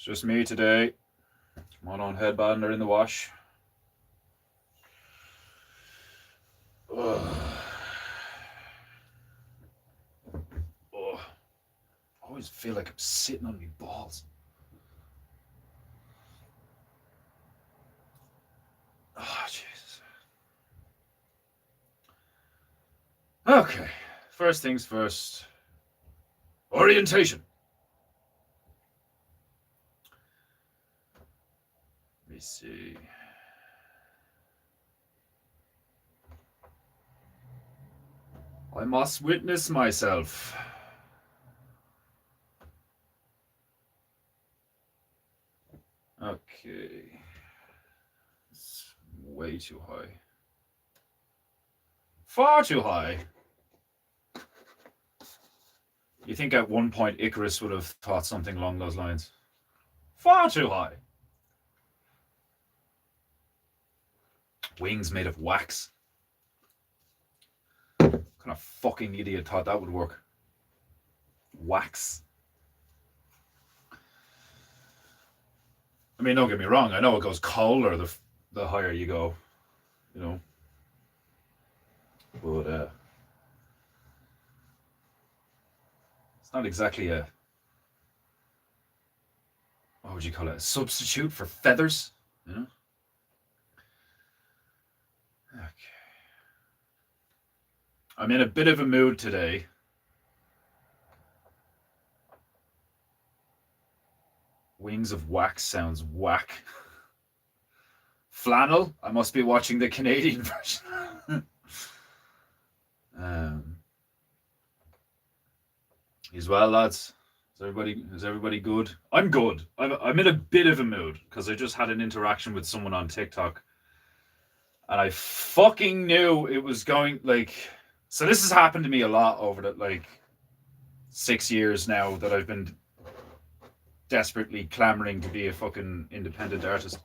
It's just me today. My own headband are in the wash. Ugh. Oh, I always feel like I'm sitting on my balls. Oh, Jesus. Okay, first things first. Orientation. Let me see. I must witness myself. Okay. It's way too high. Far too high. You think at one point Icarus would have thought something along those lines? Far too high. Wings made of wax. What kind of fucking idiot thought that would work? Wax. I mean, don't get me wrong. I know it goes colder the higher you go, you know. But it's not exactly a, what would you call it? A substitute for feathers, you know. Okay. I'm in a bit of a mood today. Wings of wax sounds whack. Flannel? I must be watching the Canadian version. As well, lads. Is everybody good? I'm good. I'm in a bit of a mood because I just had an interaction with someone on TikTok, and I fucking knew it was going like. So this has happened to me a lot over the 6 years now that I've been desperately clamoring to be a fucking independent artist.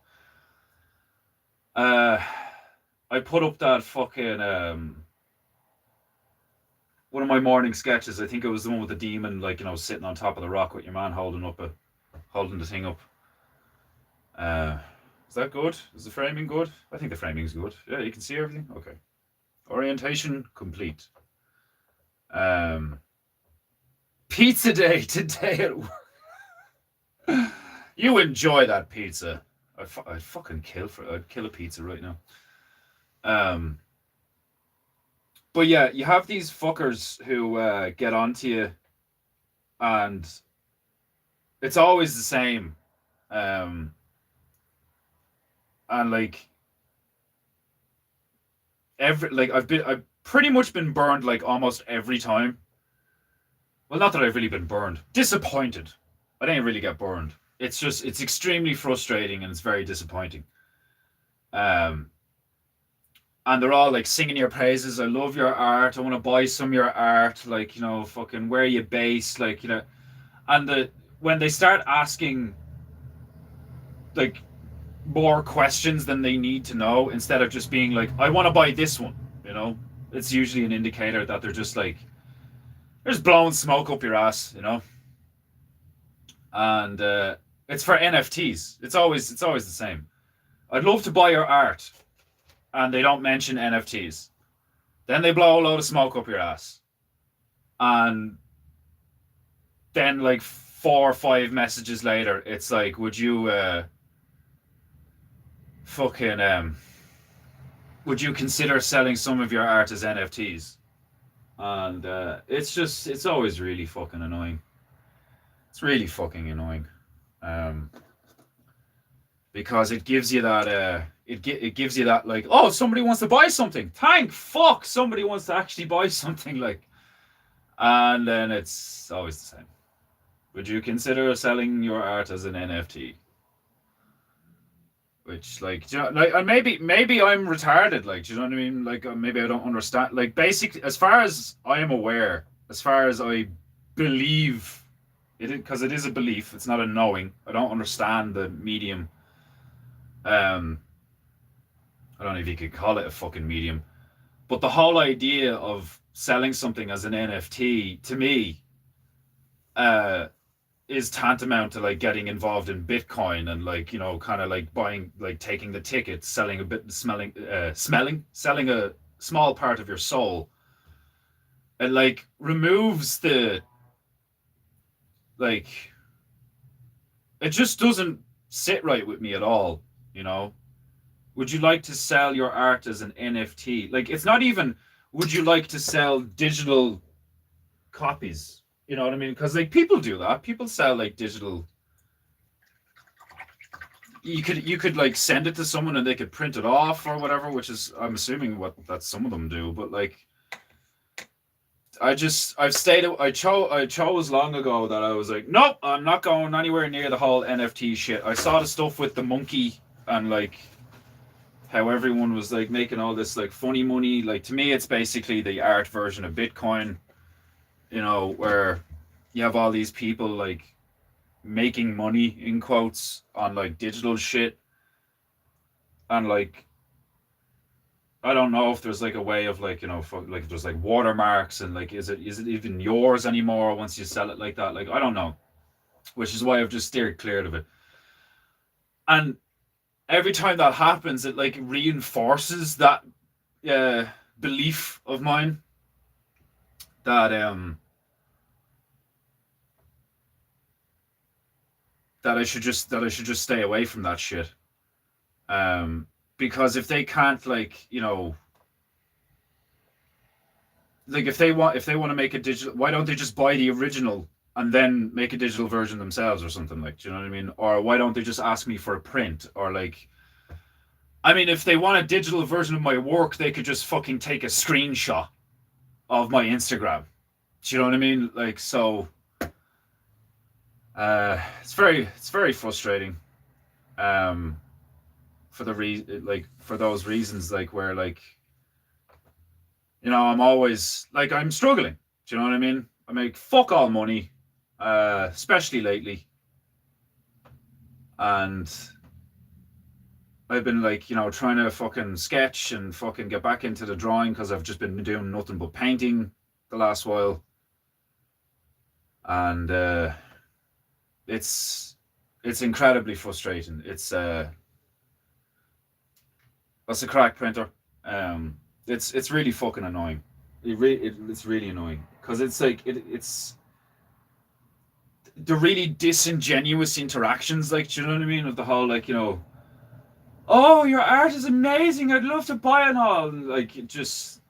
I put up that fucking one of my morning sketches. I think it was the one with the demon, sitting on top of the rock with your man holding the thing up. Is that good? Is the framing good? I think the framing's good. Yeah, you can see everything. Okay. Orientation complete. Pizza day today at work. You enjoy that pizza. I'd fucking I'd kill a pizza right now. But yeah, you have these fuckers who get onto you, and it's always the same. And I've pretty much been burned almost every time. Well, not that I've really been burned. Disappointed. I didn't really get burned. It's extremely frustrating and it's very disappointing. And they're all singing your praises. I love your art. I want to buy some of your art. Fucking where are you based? And when they start asking more questions than they need to know, instead of just being I want to buy this one, it's usually an indicator that they're just there's blowing smoke up your ass, And it's for NFTs. It's always the same. I'd love to buy your art, and they don't mention NFTs. Then they blow a load of smoke up your ass, and then 4 or 5 messages later, it's would you would you consider selling some of your art as NFTs? And it's always really fucking annoying. It's really fucking annoying. Because it gives you that it gives you that oh, somebody wants to buy something. Thank fuck somebody wants to actually buy something and then it's always the same. Would you consider selling your art as an NFT? Which and maybe I'm retarded, do you know what I mean? Maybe I don't understand. Basically, as far as I am aware, as far as I believe it, because it is a belief, it's not a knowing. I don't understand the medium. I don't know if you could call it a fucking medium, but the whole idea of selling something as an NFT to me, is tantamount to like getting involved in Bitcoin and like, you know, kind of like buying, like taking the ticket, selling a bit, selling a small part of your soul. It like removes the, like, it just doesn't sit right with me at all, you know? Would you like to sell your art as an NFT? Like, it's not even, would you like to sell digital copies? You know what I mean? Because like people do that. People sell like digital. You could like send it to someone and they could print it off or whatever, which is I'm assuming what that some of them do. But like, I chose long ago that I was like, nope, I'm not going anywhere near the whole NFT shit. I saw the stuff with the monkey and like how everyone was like making all this like funny money. Like to me, it's basically the art version of Bitcoin. You know, where you have all these people like making money in quotes on like digital shit, and like I don't know if there's like a way of like, you know, like if there's like watermarks and like is it even yours anymore once you sell it like that? Like I don't know, which is why I've just steered clear of it. And every time that happens, it like reinforces that uh, belief of mine that that I should just stay away from that shit. Um, because if they can't like, you know, like if they want to make a digital, why don't they just buy the original and then make a digital version themselves or something, like, do you know what I mean? Or why don't they just ask me for a print? Or like, I mean, if they want a digital version of my work, they could just fucking take a screenshot of my Instagram. Do you know what I mean? Like, so it's very frustrating. Um, for for those reasons, like where like, you know, I'm always like I'm struggling. Do you know what I mean? I make fuck all money, especially lately, and I've been like, you know, trying to fucking sketch and fucking get back into the drawing because I've just been doing nothing but painting the last while, and it's it's incredibly frustrating. That's a crack printer. Um, it's really fucking annoying. It's really annoying because it's like it's the really disingenuous interactions. Like, do you know what I mean? Of the whole like, you know, oh, your art is amazing. I'd love to buy it all. Like it just,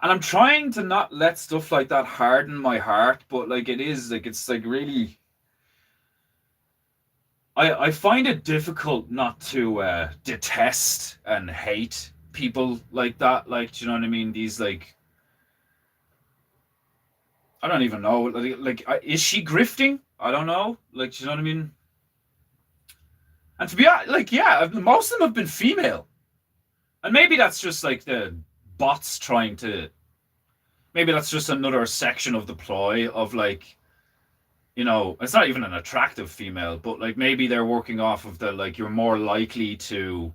and I'm trying to not let stuff like that harden my heart, but like it is like it's like really. I find it difficult not to detest and hate people like that. Like, do you know what I mean? These like I don't even know. Is she grifting? I don't know. Like, do you know what I mean? And to be honest, like, yeah, most of them have been female, and maybe that's just like the bots trying to. Maybe that's just another section of the ploy of like, you know, it's not even an attractive female, but like maybe they're working off of the like you're more likely to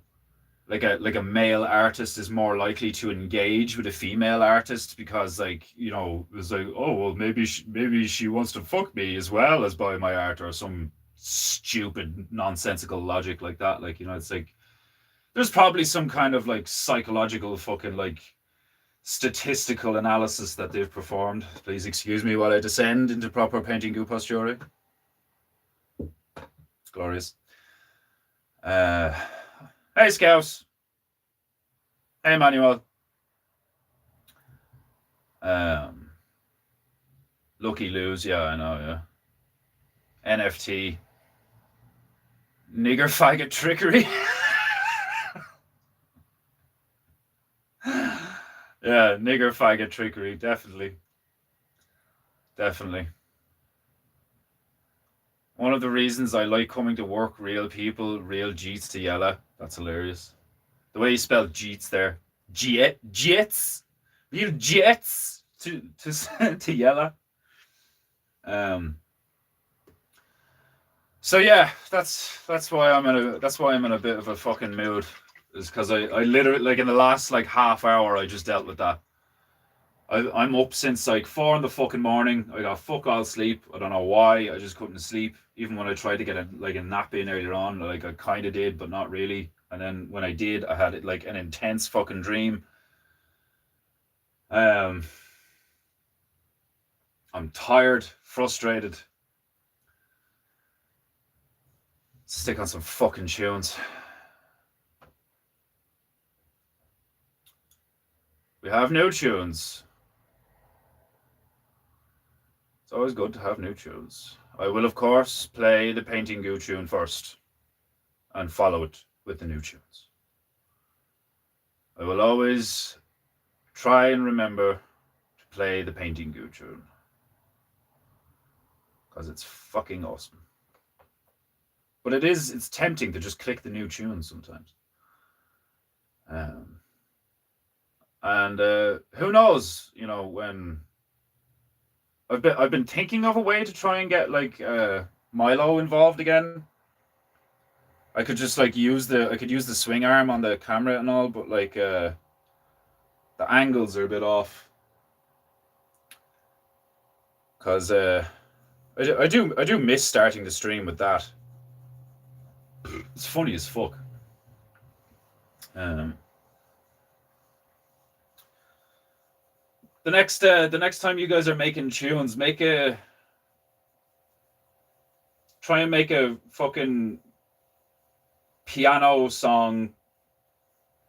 like a male artist is more likely to engage with a female artist because like, you know, it's like, oh well, maybe she wants to fuck me as well as buy my art or some stupid nonsensical logic like that. Like, you know, it's like there's probably some kind of like psychological fucking like statistical analysis that they've performed. Please excuse me while I descend into proper painting goo posture. It's glorious. Uh, hey, Scouse. Hey, Manuel. Um, Lucky lose. Yeah, I know. Yeah. NFT. Nigger faggot trickery. Yeah, nigger faggot trickery. Definitely. Definitely. One of the reasons I like coming to work, real people, real Jeets to Yella. That's hilarious. The way you spelled Jeets there. Jets. Real Jets to Yella. Um so yeah, that's why I'm in a bit of a fucking mood. Is because I literally like in the last like half hour I just dealt with that. I'm up since like 4 in the fucking morning. I got fuck all sleep. I don't know why. I just couldn't sleep. Even when I tried to get a nap in earlier on, like I kind of did, but not really. And then when I did, I had like an intense fucking dream. Um, I'm tired, frustrated. Stick on some fucking tunes. We have new tunes. It's always good to have new tunes. I will, of course, play the Painting Goo tune first and follow it with the new tunes. I will always try and remember to play the Painting Goo tune because it's fucking awesome. But it's tempting to just click the new tunes sometimes. And who knows, when I've been thinking of a way to try and get like Milo involved again. I could just like use the swing arm on the camera and all, but like the angles are a bit off. Cause I do miss starting the stream with that. It's funny as fuck. The next time you guys are making tunes, try and make a fucking piano song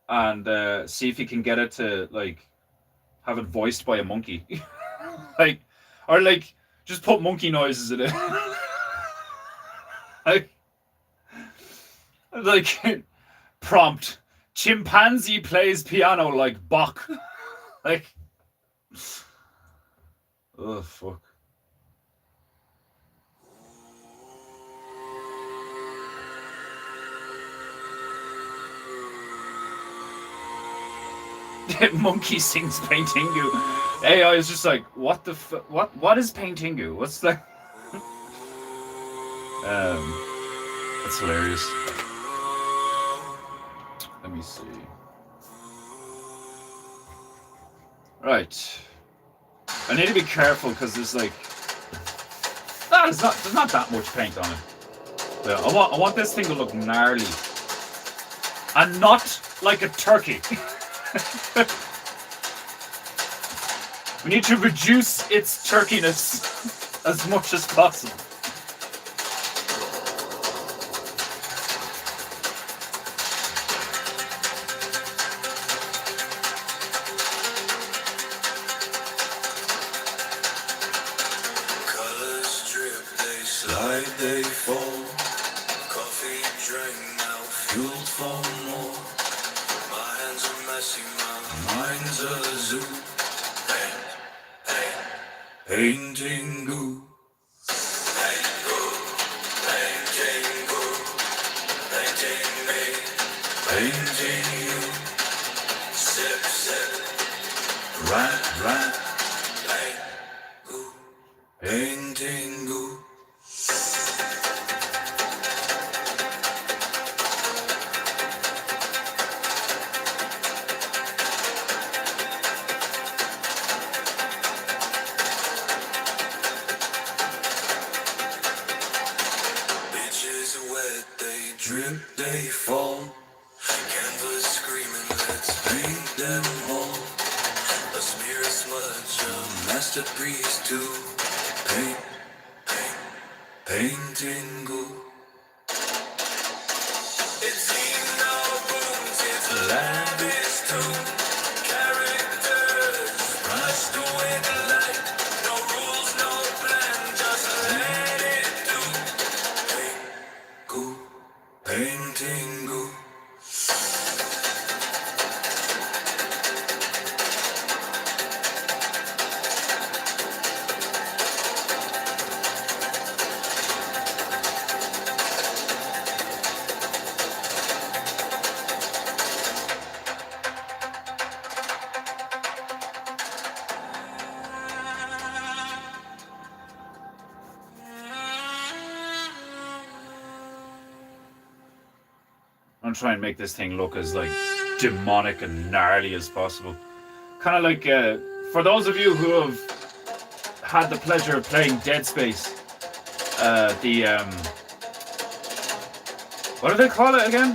and see if you can get it to like have it voiced by a monkey. or just put monkey noises in it. like prompt chimpanzee plays piano like Bach. like oh fuck. Monkey sings Paintingu. AI is just like, what the what is Paintingu? What's that? That's hilarious. Let me see. Right. I need to be careful because there's like there's not that much paint on it. Yeah, I want this thing to look gnarly. And not like a turkey. We need to reduce its turkeyness as much as possible. Colors drip, they slide, they fall. Coffee drain now, fuel for more. My hands are messy, my mind's a zoo. Painting goo. Painting goo. Painting goo. Painting me. Painting you. Sip, sip. Rat, rat. Paint goo. Painting goo. Drip, they fall. Canvas screaming, let's paint them all. A smear of smudge, a masterpiece too. Paint, paint, painting goo. It's seen no rooms, it's lavish too. Characters brushed away the light. No rules, no plan, just let it do. Paint goo. Painting goo. I'm trying to make this thing look as like demonic and gnarly as possible. Kind of like For those of you who have had the pleasure of playing Dead Space, what do they call it again?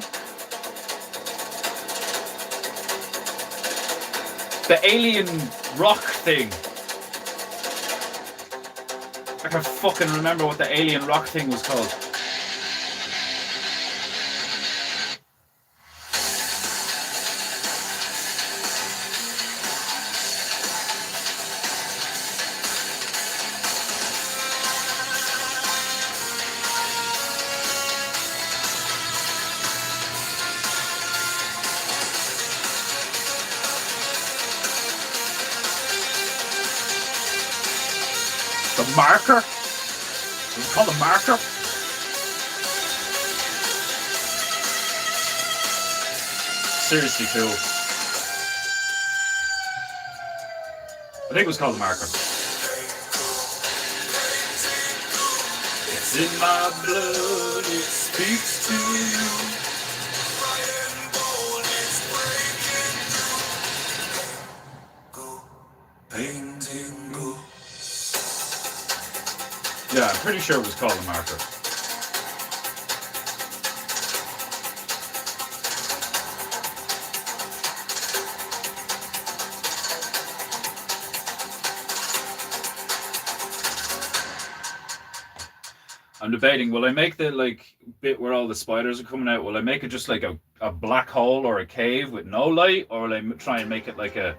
The alien rock thing. I can fucking remember what the alien rock thing was called. The marker? It was called a marker? Seriously cool. I think it was called a marker. It's in my blood, it speaks to you. Painting go. Yeah, I'm pretty sure it was called a marker. I'm debating, will I make the like bit where all the spiders are coming out, will I make it just like a black hole or a cave with no light, or will I try and make it like a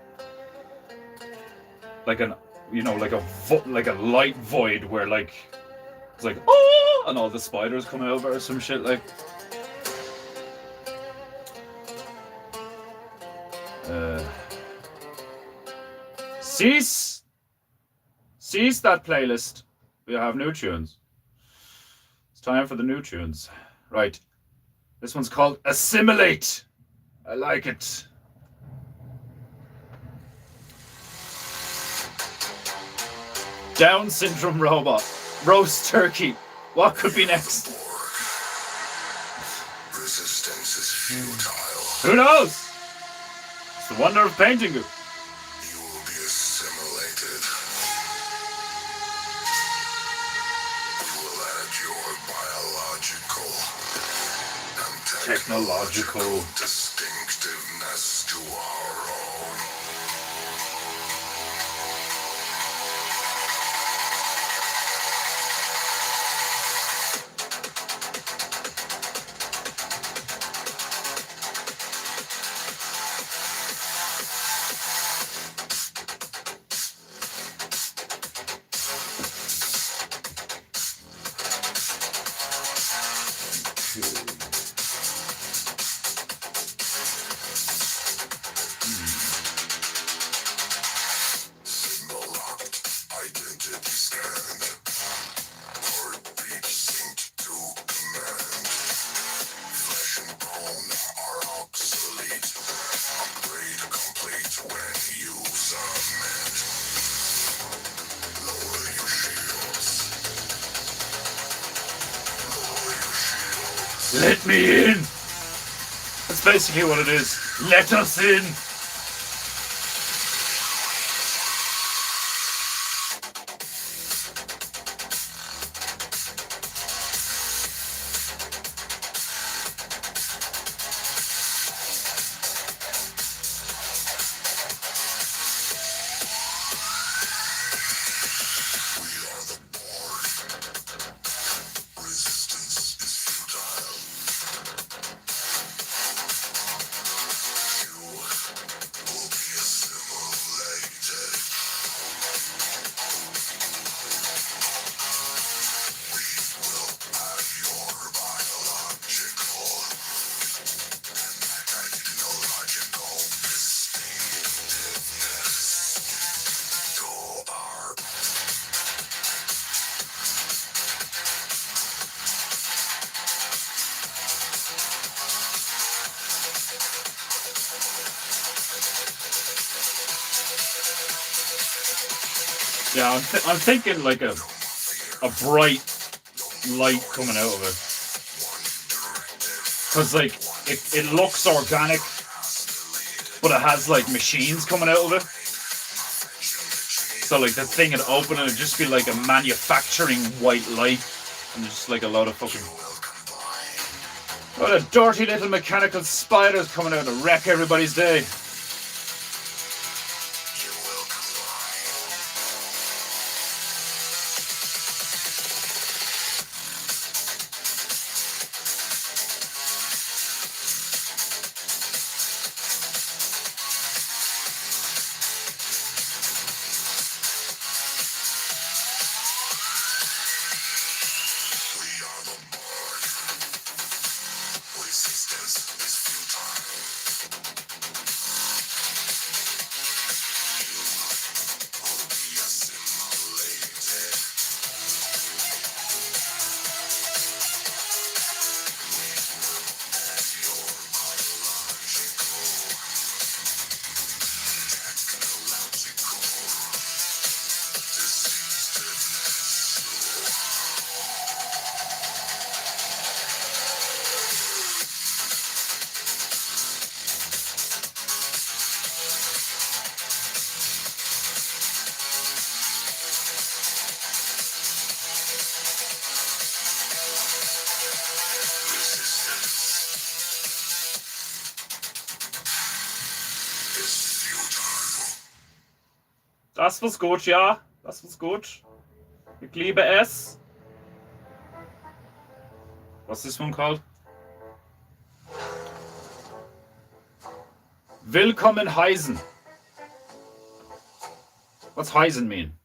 light void where like it's like oh, and all the spiders come over or some shit like. Cease that playlist. We have new tunes. It's time for the new tunes. Right. This one's called Assimilate. I like it. Down syndrome robot. Roast turkey. What could be next? Resistance is futile. Who knows? It's the wonder of painting. You will be assimilated. You will add your biological and Technological. distinctiveness to our own. Let me in! That's basically what it is. Let us in! Yeah, I'm thinking like a bright light coming out of it. Because like it looks organic, but it has like machines coming out of it. So like the thing would open and it'd just be like a manufacturing white light, and just like a lot of fucking, what a dirty little mechanical spiders coming out to wreck everybody's day. Das war's gut, ja. Das war's gut. Ich liebe es. What's this one called? Willkommen Heisen. What's Heisen mean?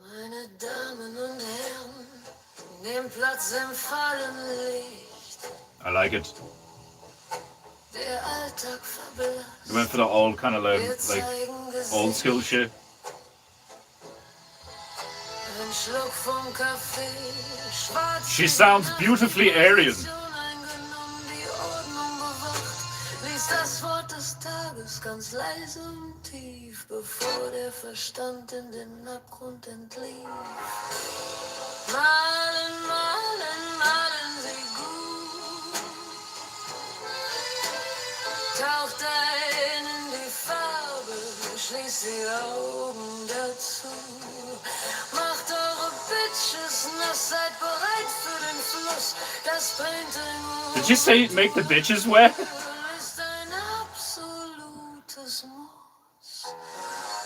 Meine Damen und Herren, nehmt Platz im Fallenlicht. I like it. Der Alltag verblasst. We went for the old kind of like old school shit. Ein Schluck vom Kaffee, schwarz. She sounds beautifully Aryan. Eingenommen, die Ordnung bewacht, lies das Wort des Tages ganz leise und tief, bevor der Verstand in den Abgrund entlief. Malen, malen, malen Sie gut. Taucht ein in die Farbe, schließt die Augen dazu. Macht eure Bitches nass, seid bereit für den Fluss. Das Painting. Did you say make the bitches wet? Ist ein absolutes Muss.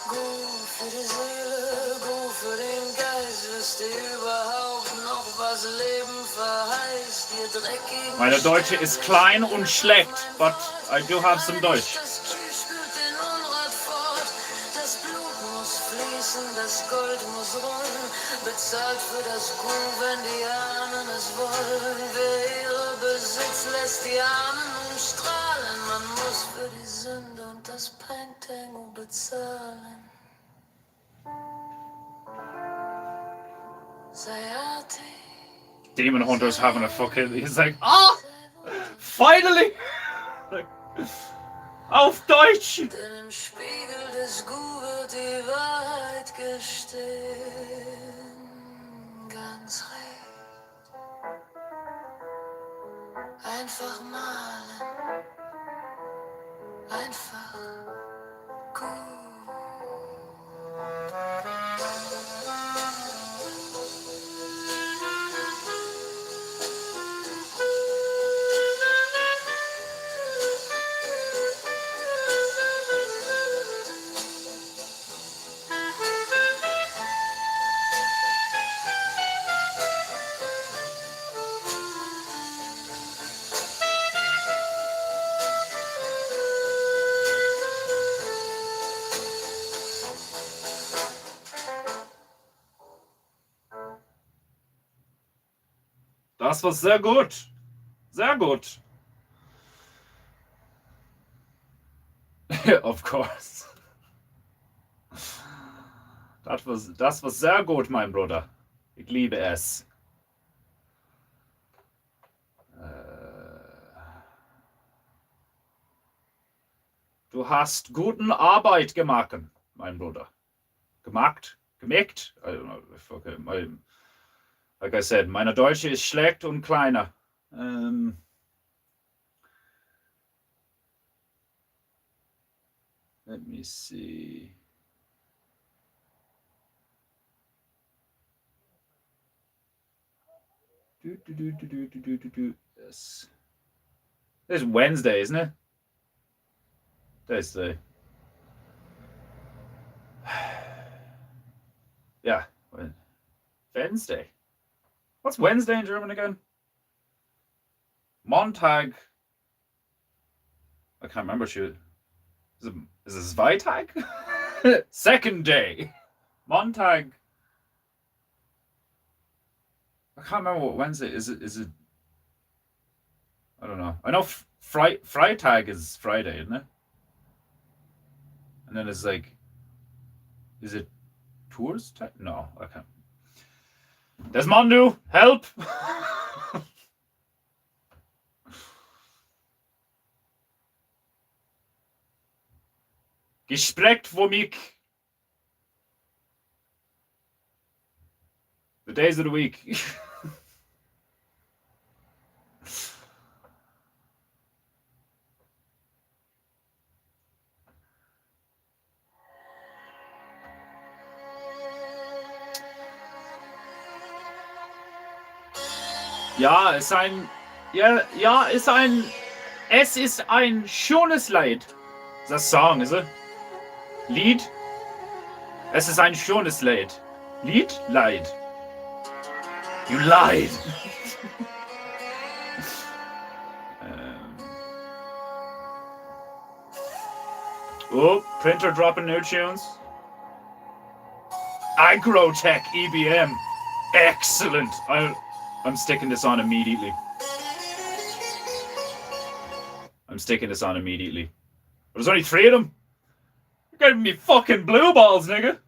Gut für die Seele, gut für den Geist. Wisst ihr überhaupt noch, was Leben verheißt? Ihr dreckigen Meine Deutsche ist klein und schlecht, but I do have some Deutsch. Das Kiel spült den Unrat fort. Das Blut muss fließen, das Gold muss rollen. Bezahlt für das Kuh, wenn die Ahnen es wollen. Wer ihre Besitz lässt, die Armen umstrahlen. Man muss für die Sünde und das Painting bezahlen. Sei artig. Demon Hunter's having a fucking. He's like, ah, finally! Like, auf Deutsch! Denn im Spiegel des Gu wird die Wahrheit gestehen. Ganz recht. Einfach malen. Einfach gut. Das war sehr gut. Sehr gut. Of course. Das war sehr gut, mein Bruder. Ich liebe es. Du hast guten Arbeit gemacht, mein Bruder. Gemacht? Gemacht? I don't know. Okay. Like I said, meine Deutsche ist schlecht und kleiner. Let me see. Yes. It's Wednesday, isn't it? Today's the. Yeah. Wednesday. What's Wednesday in German again? Montag. I can't remember. Is it Zweitag? Second day. Montag. I can't remember what Wednesday is. It? I don't know. I know Freitag is Friday, isn't it? And then it's like, is it Tours time? No, I can't. Desmondu, help! Gesprecht voor mich. The days of the week. Ja, es ist ein schönes Lied. That's a song, is it? Lied? Es ist ein schönes Lied. Lied? Lied. You lied. Oh, printer dropping new tunes. Agrotech EBM. Excellent. I'm sticking this on immediately. But there's only 3 of them. You're giving me fucking blue balls, nigga.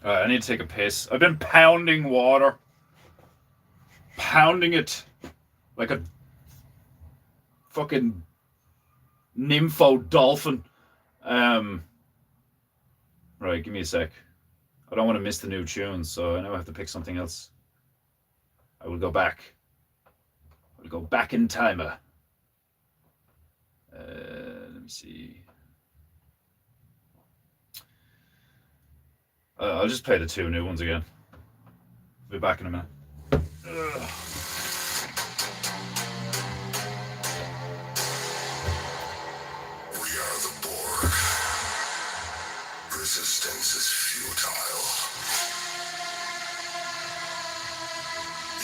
Alright, I need to take a piss. I've been pounding water. Pounding it like a fucking nympho dolphin. Right, give me a sec. I don't want to miss the new tunes, so I now have to pick something else. I will go back. I'll go back in timer. Let me see. I'll just play the 2 new ones again. I'll be back in a minute. Ugh. We are the Borg. Resistance is futile.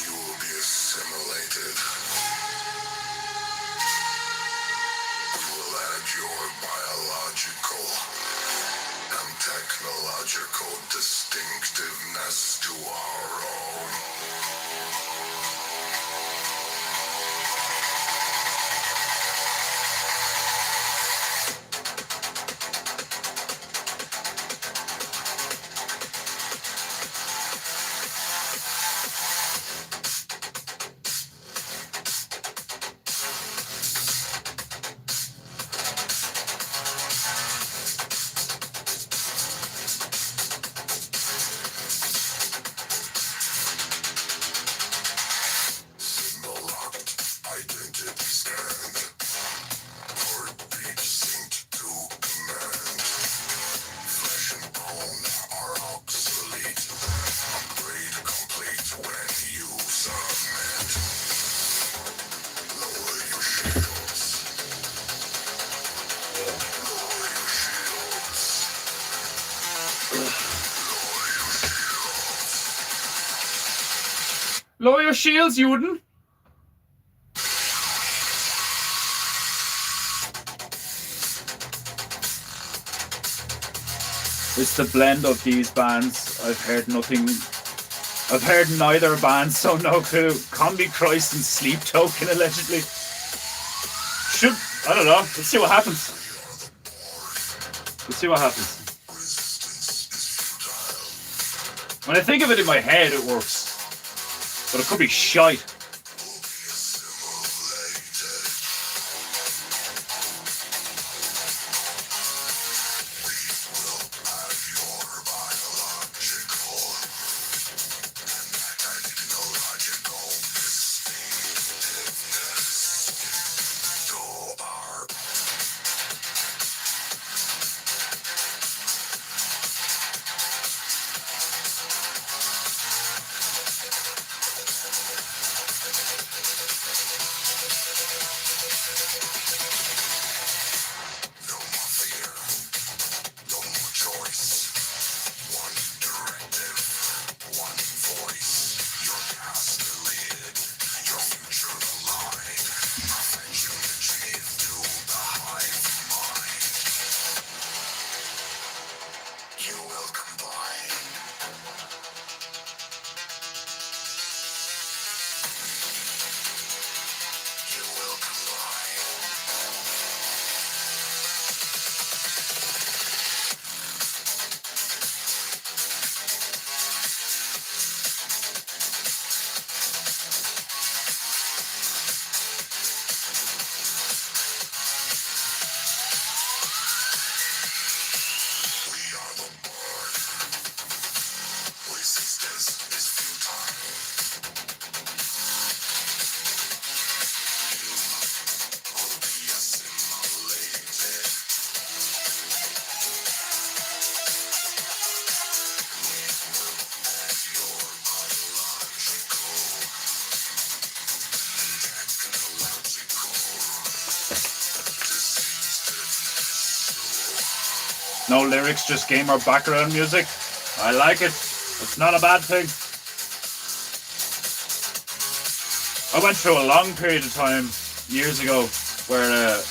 You will be assimilated. We will add your biological and technological distinctiveness to our own. Lower your shields, Juden. It's the blend of these bands. I've heard neither band, so no clue. Combi Christ and Sleep Token, allegedly. I don't know. Let's see what happens. When I think of it in my head, it works. But it could be shite. No lyrics, just gamer background music. I like it. It's not a bad thing. I went through a long period of time years ago where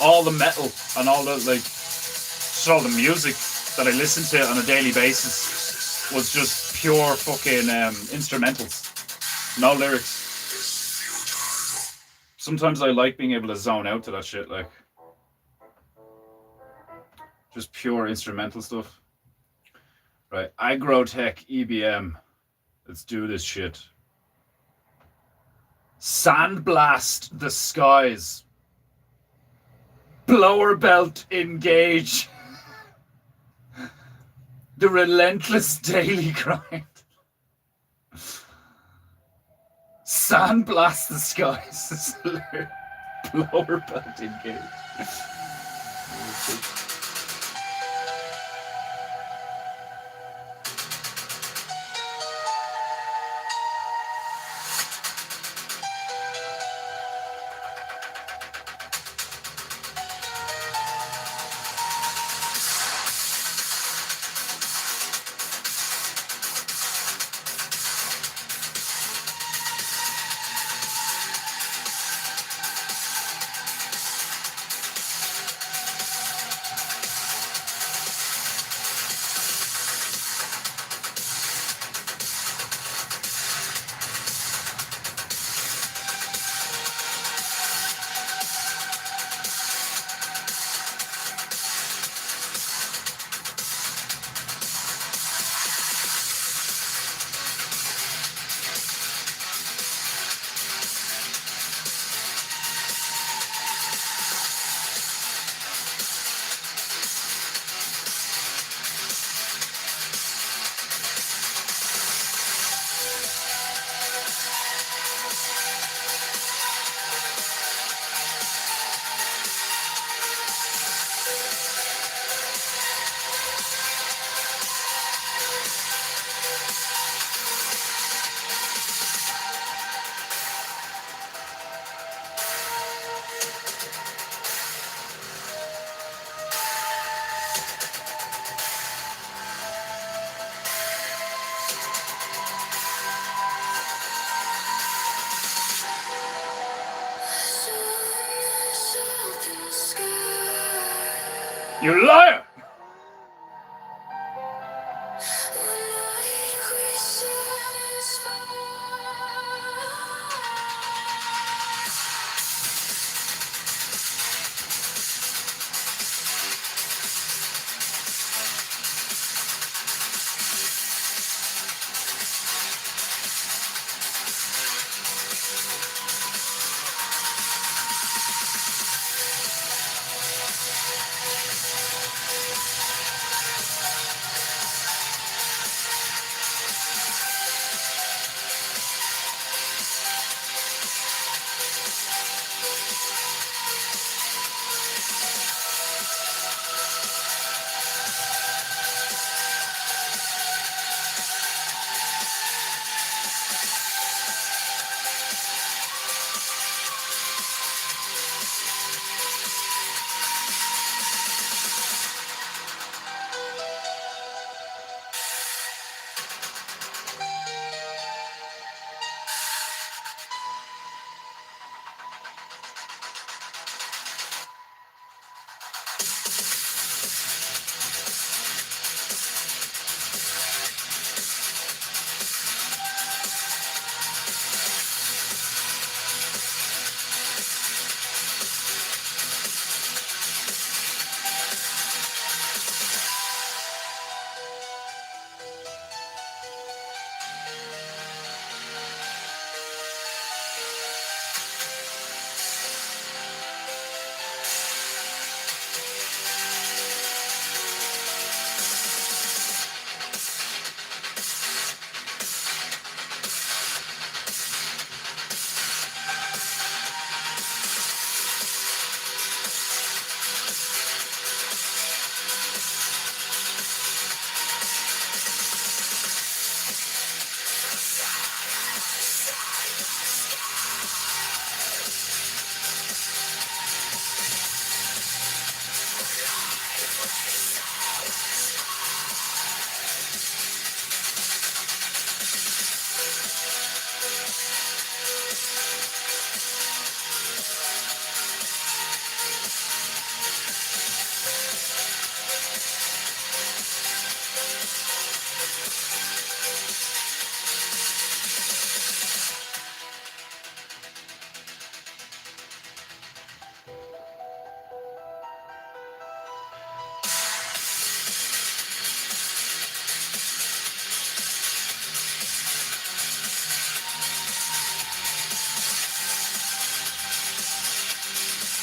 all the metal and all the just all the music that I listened to on a daily basis was just pure fucking instrumentals, no lyrics. Sometimes I like being able to zone out to that shit, like just pure instrumental stuff. Right, Agrotech EBM. Let's do this shit. Sandblast the skies. Blower belt engage. The relentless daily grind. Sandblast the skies. Blower belt engage. You liar!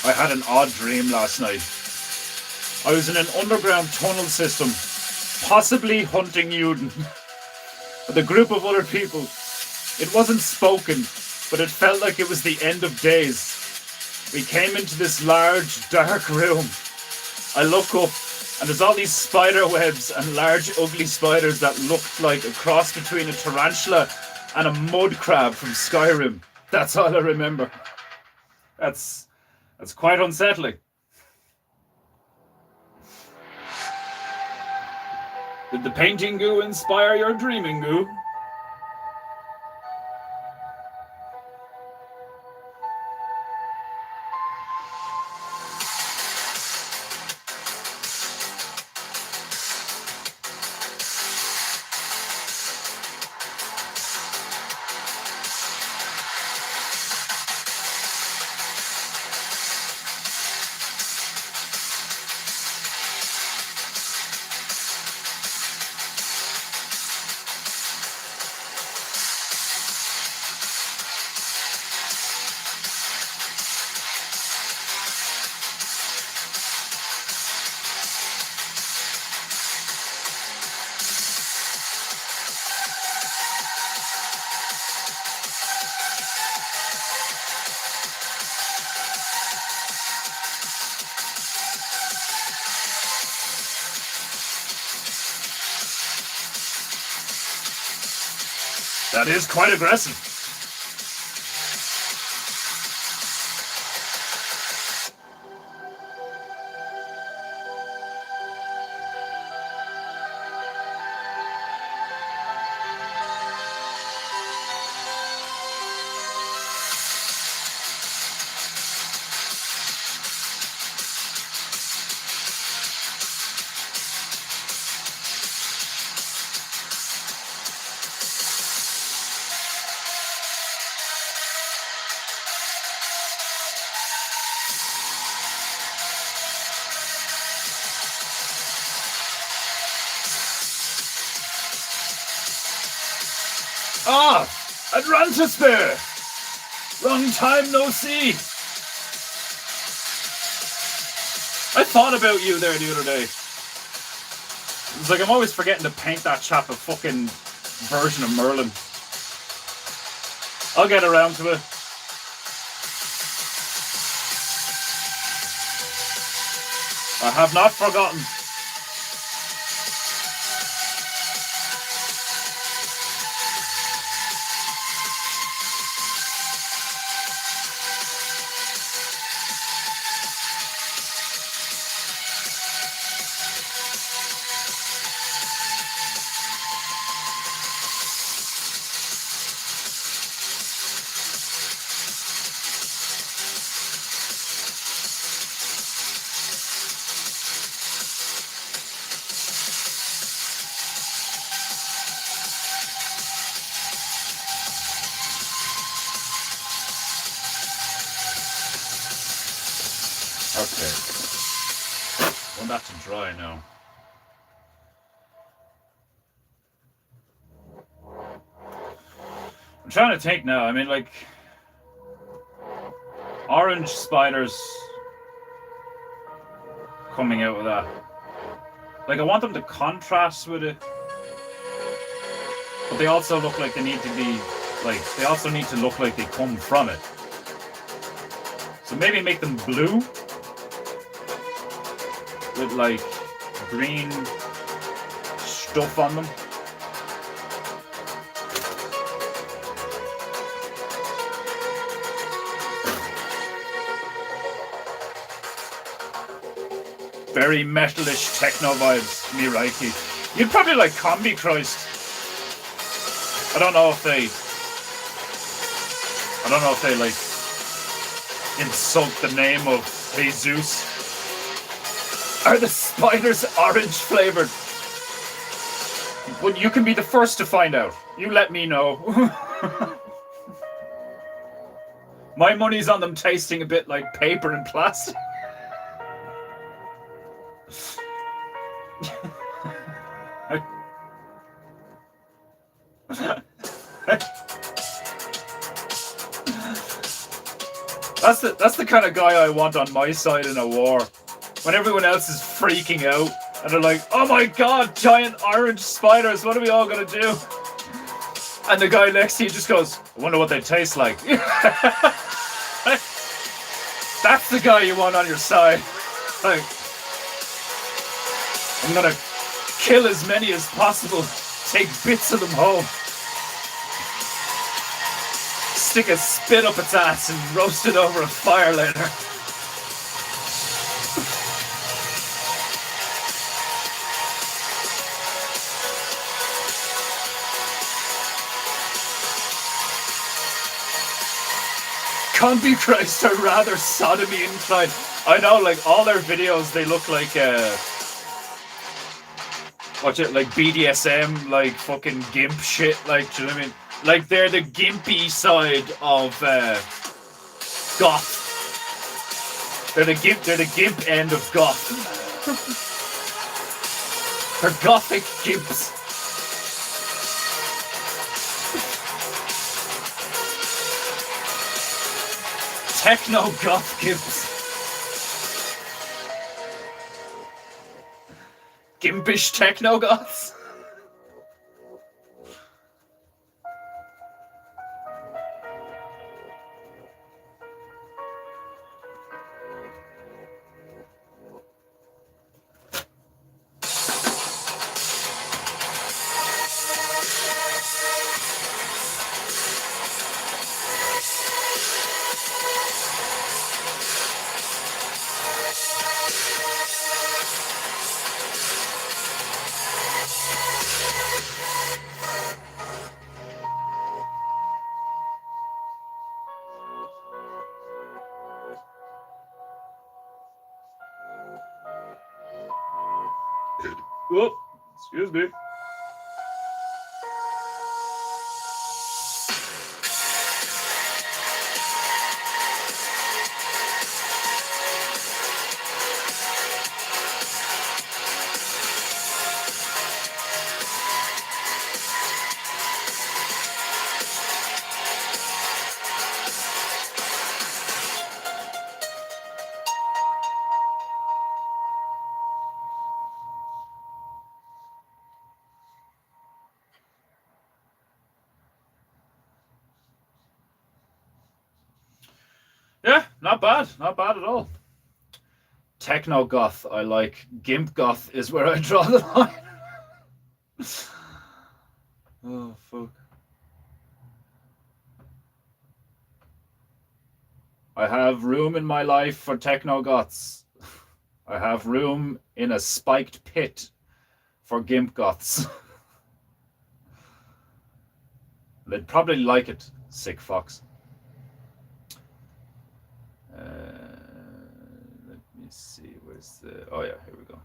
I had an odd dream last night. I was in an underground tunnel system, possibly hunting Uden, with a group of other people. It wasn't spoken, but it felt like it was the end of days. We came into this large, dark room. I look up, and there's all these spider webs and large, ugly spiders that looked like a cross between a tarantula and a mud crab from Skyrim. That's all I remember. That's quite unsettling. Did the painting goo inspire your dreaming goo? That is quite aggressive. Ah, Atlantis there! Long time no see! I thought about you there the other day. It's like I'm always forgetting to paint that chap a fucking version of Merlin. I'll get around to it. I have not forgotten. Okay. Want that to dry now. I'm trying to think now. I mean, like, orange spiders coming out of that. Like, I want them to contrast with it. But they also look like they need to be, like, they also need to look like they come from it. So maybe make them blue. With like green stuff on them. Very metalish techno vibes, me Reiki. You'd probably like Combi Christ. I don't know if they like insult the name of Jesus. Are the spiders orange flavored? Well, you can be the first to find out. You let me know. My money's on them tasting a bit like paper and plastic. That's the kind of guy I want on my side in a war. When everyone else is freaking out and they're like, "Oh my god, giant orange spiders! What are we all gonna do?" And the guy next to you just goes, "I wonder what they taste like." That's the guy you want on your side. Like, I'm gonna kill as many as possible, take bits of them home, stick a spit up its ass and roast it over a fire later. Combi Christ are rather sodomy inclined. I know, like, all their videos, they look like, like BDSM, like fucking gimp shit, like, do you know what I mean? Like, they're the gimpy side of, goth. They're the gimp end of goth. They're gothic gimps. Techno goth gimps. Gimpish techno goths. Oh, excuse me. Yeah, not bad. Not bad at all. Techno goth, I like. Gimp goth is where I draw the line. Oh, fuck. I have room in my life for techno goths. I have room in a spiked pit for gimp goths. They'd probably like it, sick fucks. Let me see, where's the... Oh yeah, here we go.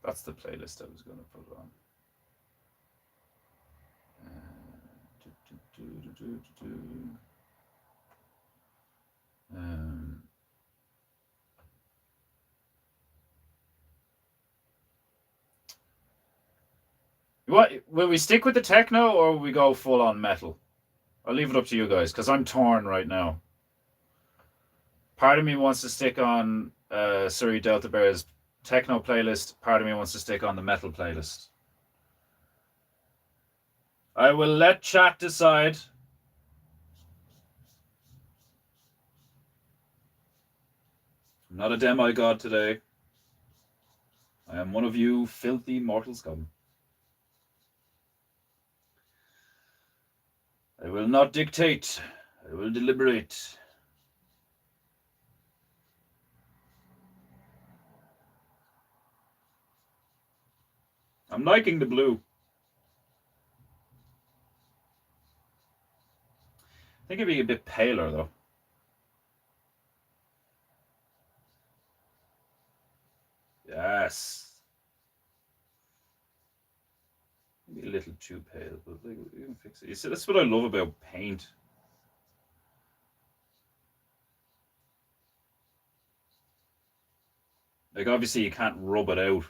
That's the playlist I was going to put on. What, will we stick with the techno or will we go full on metal? I'll leave it up to you guys because I'm torn right now. Part of me wants to stick on Surrey Delta Bear's techno playlist. Part of me wants to stick on the metal playlist. I will let chat decide. I'm not a demigod today. I am one of you filthy mortal scum. I will not dictate. I will deliberate. I'm liking the blue. I think it'd be a bit paler though. Yes. Maybe a little too pale, but we can fix it. You see, that's what I love about paint. Like, obviously you can't rub it out.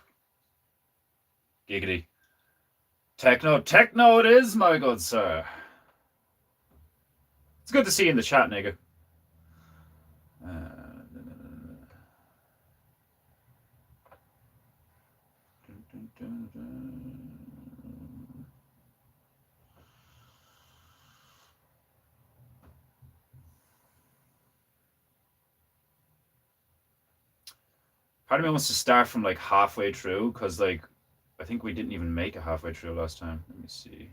Giggity. Techno it is, my good sir. It's good to see you in the chat, nigga. Part of me wants to start from like halfway through because like I think we didn't even make it halfway through last time. Let me see.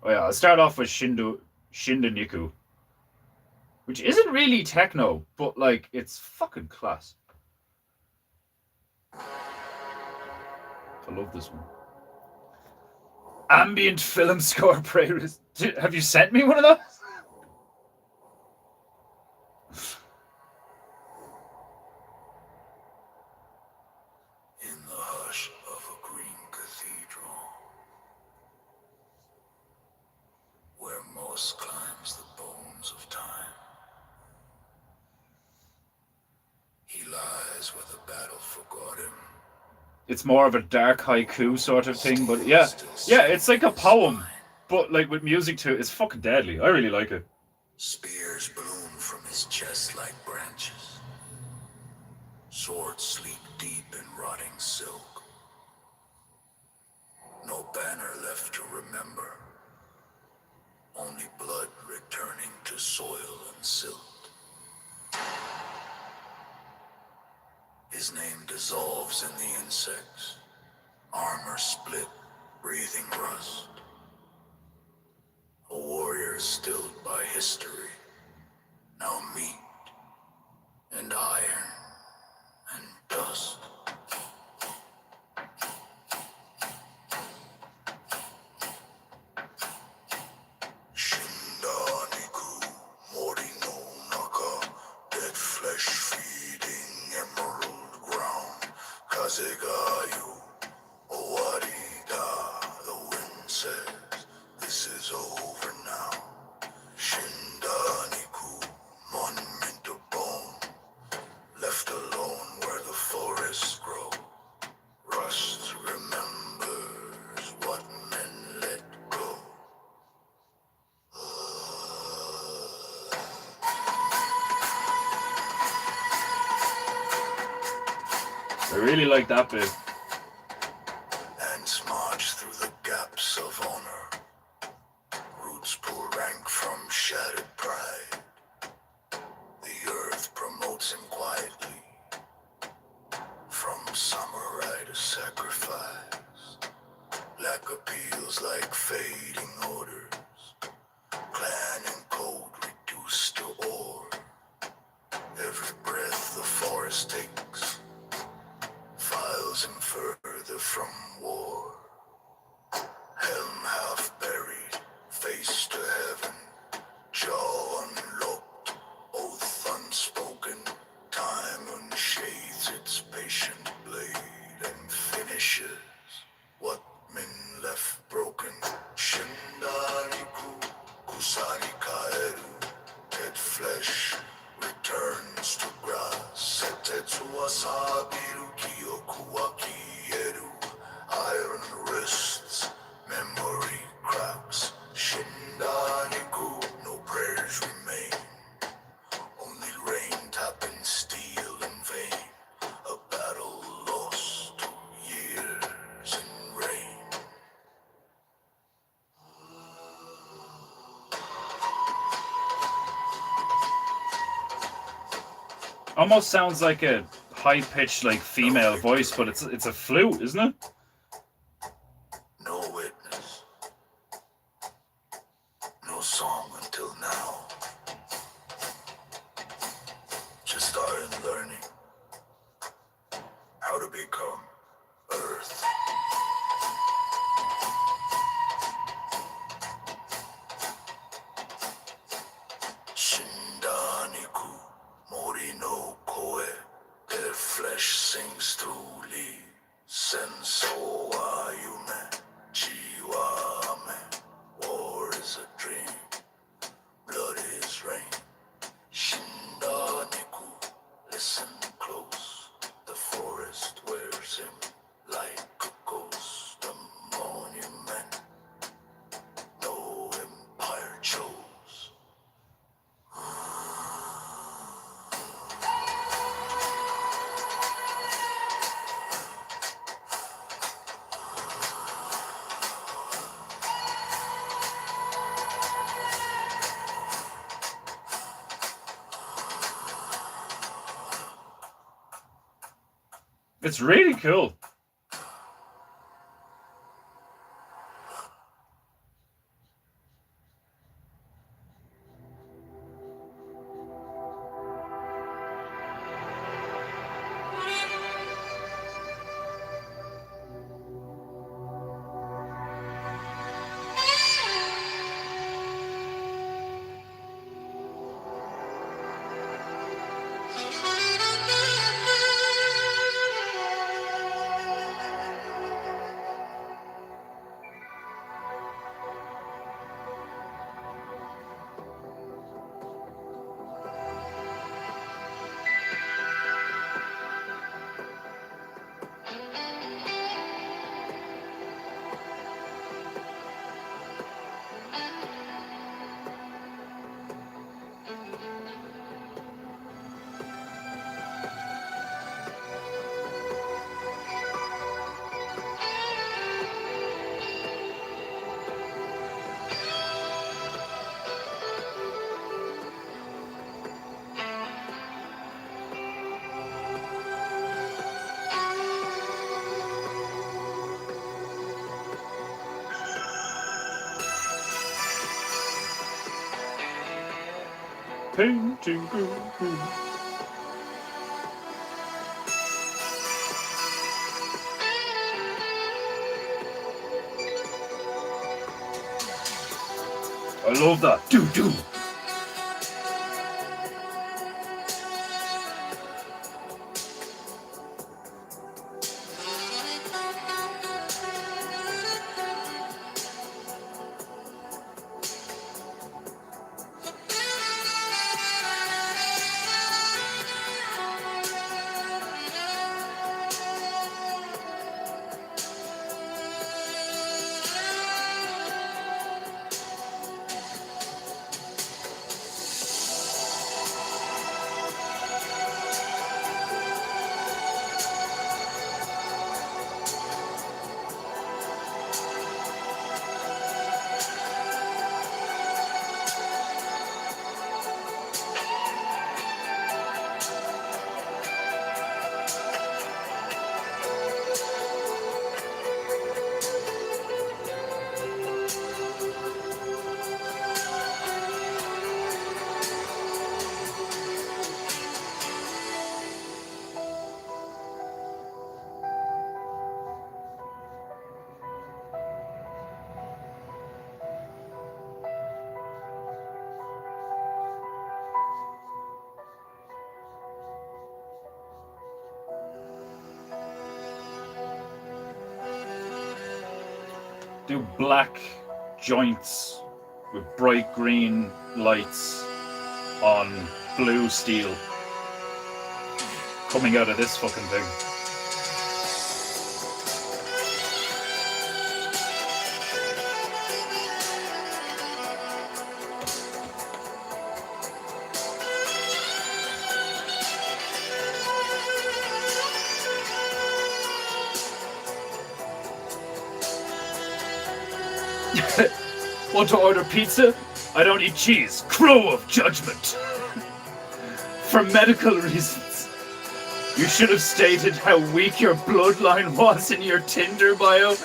Oh yeah, I'll start off with Shinda Niku, which isn't really techno, but like it's fucking class. I love this one. Ambient film score playlist. Have you sent me one of those? In the hush of a green cathedral, where moss climbs the bones of time, he lies where the battle forgot him. It's more of a dark haiku sort of thing, but yeah, it's like a poem, but like with music to it. It's fucking deadly. I really like it. Spears bloom from his chest like branches. Swords sleep deep in rotting silk. No banner left to remember. Only blood returning to soil and silt. His name dissolves in the insects. Armor split, breathing rust. A warrior stilled by history. Now meat and iron and dust. Shinda Niku, Mori no Naka, dead flesh feeding emerald ground. Kazegayu, Owarida, the wind says, this is over now. Shinda Niku, monument of bone, left alone where the forests grow. Rust remembers what men let go. I really like that bit. Ants march through the gaps of honor. Roots pull rank from shattered pride. The earth promotes him quietly. From samurai to sacrifice. Black appeals like fading odors. Clan and code reduced to ore. Every breath the forest takes files him further from war. Helm half buried, face to heaven, jaw unlocked, oath unspoken. Time unsheathes its patient blade and finishes what men left broken. Shindaniku, kusari kaeru, dead flesh returns to grass. Setetsu wasabiru kyoku wa kieru, iron wrists, memory cracks. Shindaniku, no prayers remain. Only rain tapping steel in vain. A battle lost to years in rain. Almost sounds like a high pitched like female voice, but it's a flute, isn't it? No witness. No song until now. Just started learning how to become Earth. Shindaniku, Mori no Koe, their flesh sings through leaves. Senso wa yume, chi wa ame. War is a dream, blood It's really cool. Painting good. I love that. Do. Do black joints with bright green lights on blue steel coming out of this fucking thing. Want to order pizza? I don't eat cheese. Crow of judgment. For medical reasons. You should have stated how weak your bloodline was in your Tinder bio.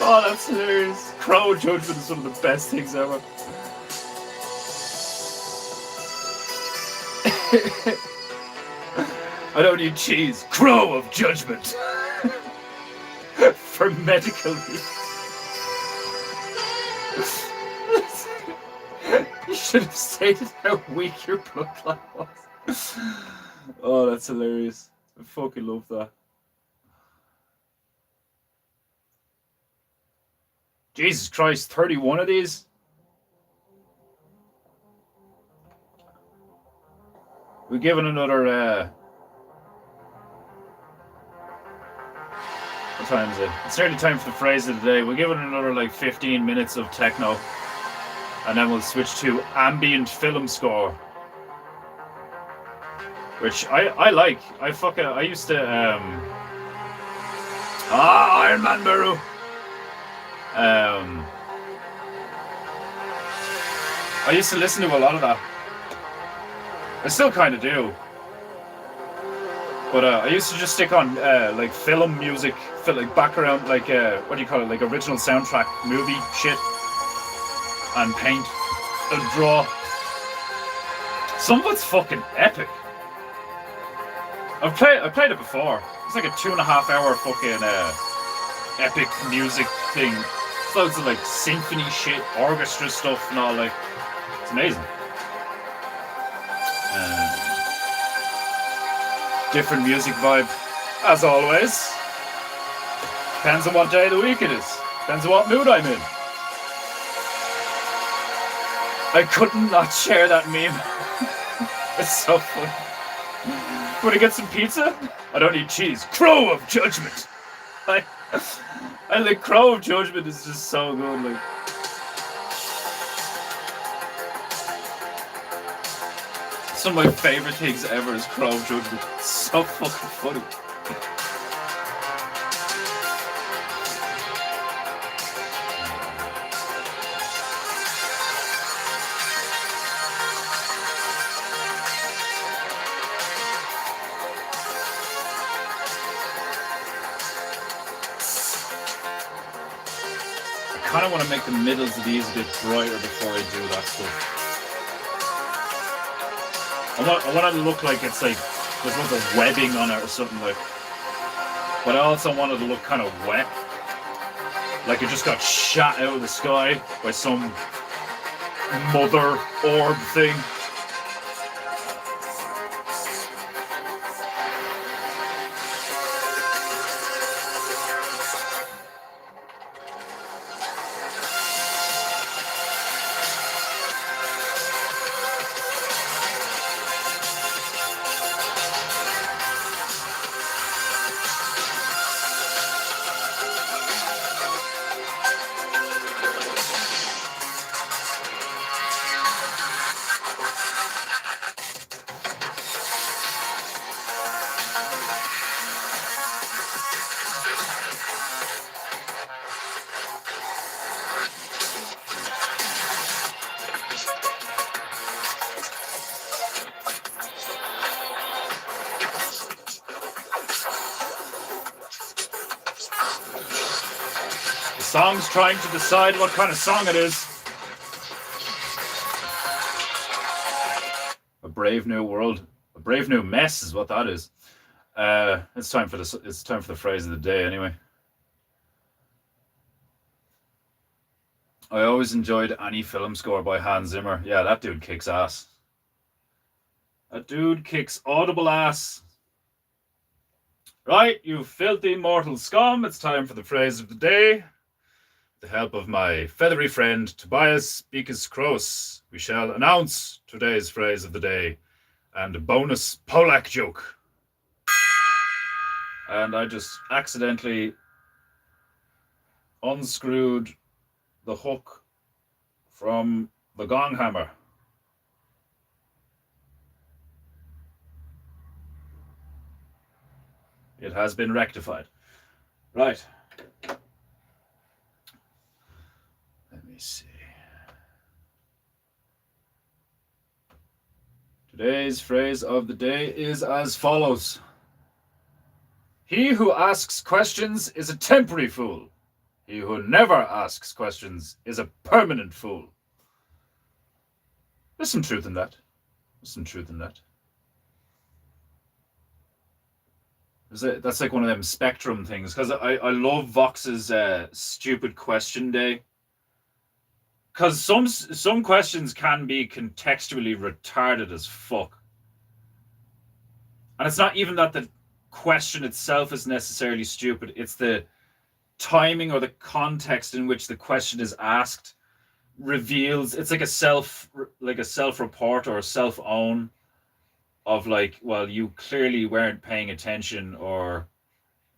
Oh, that's hilarious. Crow of judgment is one of the best things ever. I don't eat cheese. Crow of judgment. For medical reasons. You should have stated how weak your bloodline was. Oh, that's hilarious. I fucking love that. Jesus Christ, 31 of these? We're giving another, what time is it? It's nearly time for the phrase of the day. We're giving another like 15 minutes of techno. And then we'll switch to ambient film score. Which I like. I used to, Iron Man Baru. Um, I used to listen to a lot of that. I still kind of do. But I used to just stick on like film music, like background, like what do you call it, like original soundtrack movie shit, and paint and draw. Some of it's fucking epic. I played it before. It's like a 2.5 hour fucking epic music thing. It's loads of like symphony shit, orchestra stuff, and all. Like, it's amazing. Different music vibe, as always. Depends on what day of the week it is. Depends on what mood I'm in. I couldn't not share that meme. It's so funny. Want to get some pizza? I don't need cheese. Crow of Judgment. And the Crow of Judgment is just so good. Like, some of my favorite things ever is Crow of Judgment. It's so fucking funny. I kind of want to make the middles of these a bit brighter before I do that stuff. I want it to look like it's like there's lots of webbing on it or something like. But I also want it to look kind of wet, like it just got shot out of the sky by some mother orb thing. The song's trying to decide what kind of song it is. A brave new world, a brave new mess is what that is. It's time for the phrase of the day anyway. I always enjoyed any film score by Hans Zimmer. Yeah, that dude kicks ass. That dude kicks audible ass. Right, you filthy mortal scum. It's time for the phrase of the day. With the help of my feathery friend Tobias Beakus Kroos, we shall announce today's phrase of the day and a bonus Polak joke. And I just accidentally unscrewed the hook from the gong hammer. It has been rectified. Right. Let me see. Today's phrase of the day is as follows. He who asks questions is a temporary fool. He who never asks questions is a permanent fool. There's some truth in that. There's some truth in that. That's like one of them Spectrum things, because I love Vox's stupid question day. Because some questions can be contextually retarded as fuck. And it's not even that the question itself is necessarily stupid, it's the timing or the context in which the question is asked reveals, it's like a self-report or a self-own of like, well, you clearly weren't paying attention, or,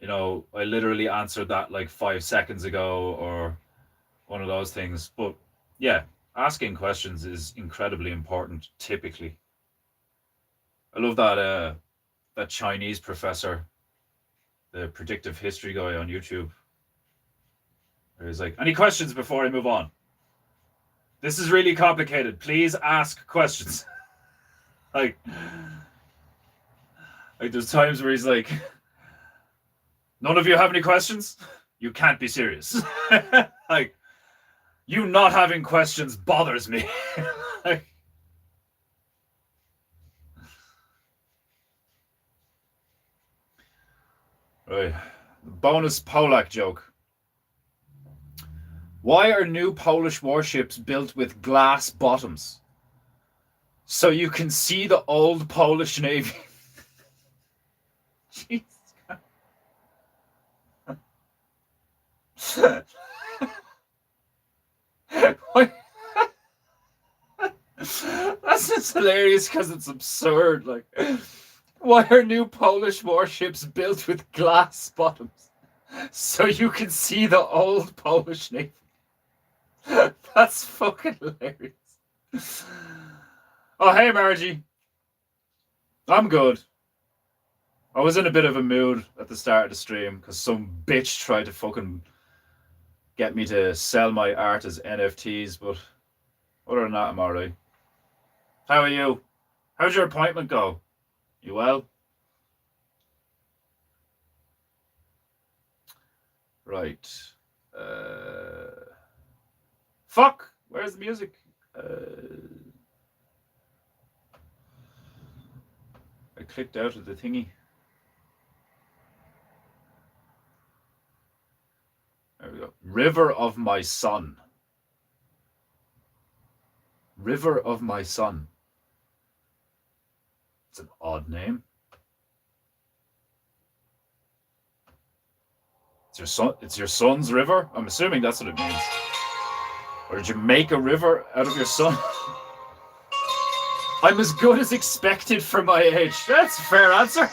you know, I literally answered that like 5 seconds ago, or one of those things. But yeah, asking questions is incredibly important typically. I love that Chinese professor, the predictive history guy on YouTube. He's like, any questions before I move on? This is really complicated. Please ask questions. like there's times where he's like, none of you have any questions? You can't be serious. like, you not having questions bothers me. like, right. Bonus Polak joke. Why are new Polish warships built with glass bottoms? So you can see the old Polish Navy. Jeez. That's just hilarious because it's absurd. Like, why are new Polish warships built with glass bottoms? So you can see the old Polish Navy. That's fucking hilarious. Oh, hey, Margie. I'm good. I was in a bit of a mood at the start of the stream because some bitch tried to fucking get me to sell my art as NFTs, but other than that, I'm alright. How are you? How'd your appointment go? You well? Right. Fuck! Where's the music? I clicked out of the thingy. There we go. River of My Son. River of My Son. It's an odd name. It's your son's river? I'm assuming that's what it means. Or did you make a river out of your son? I'm as good as expected for my age. That's a fair answer.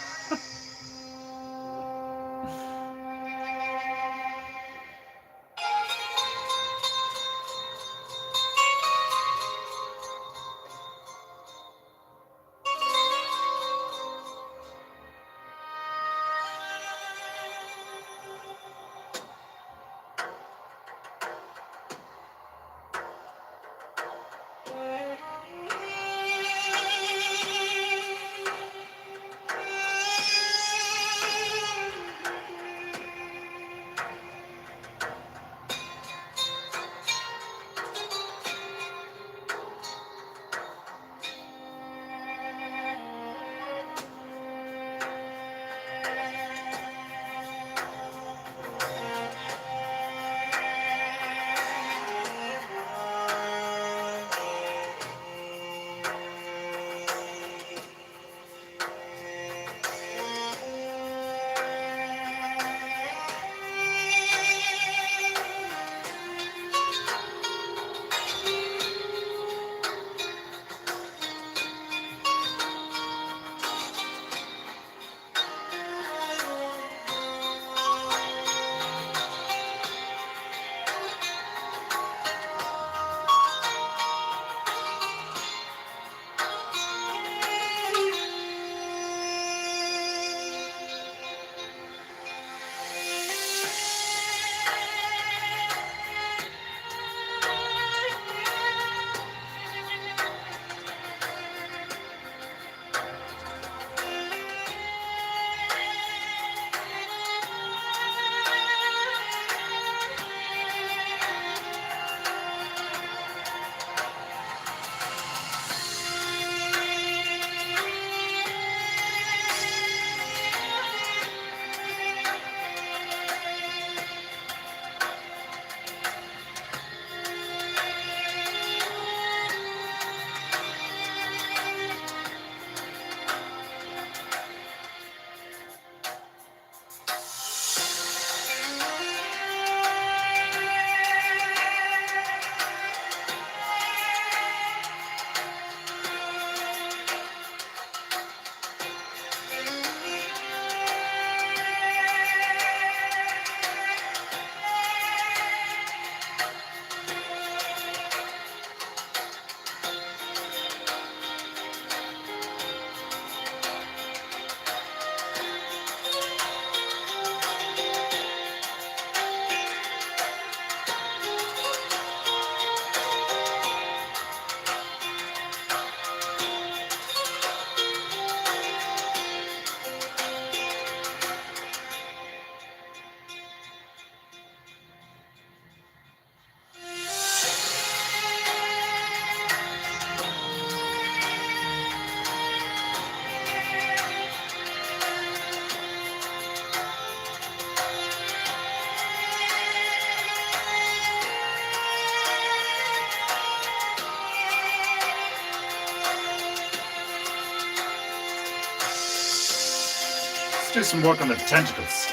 Let's do some work on the tentacles.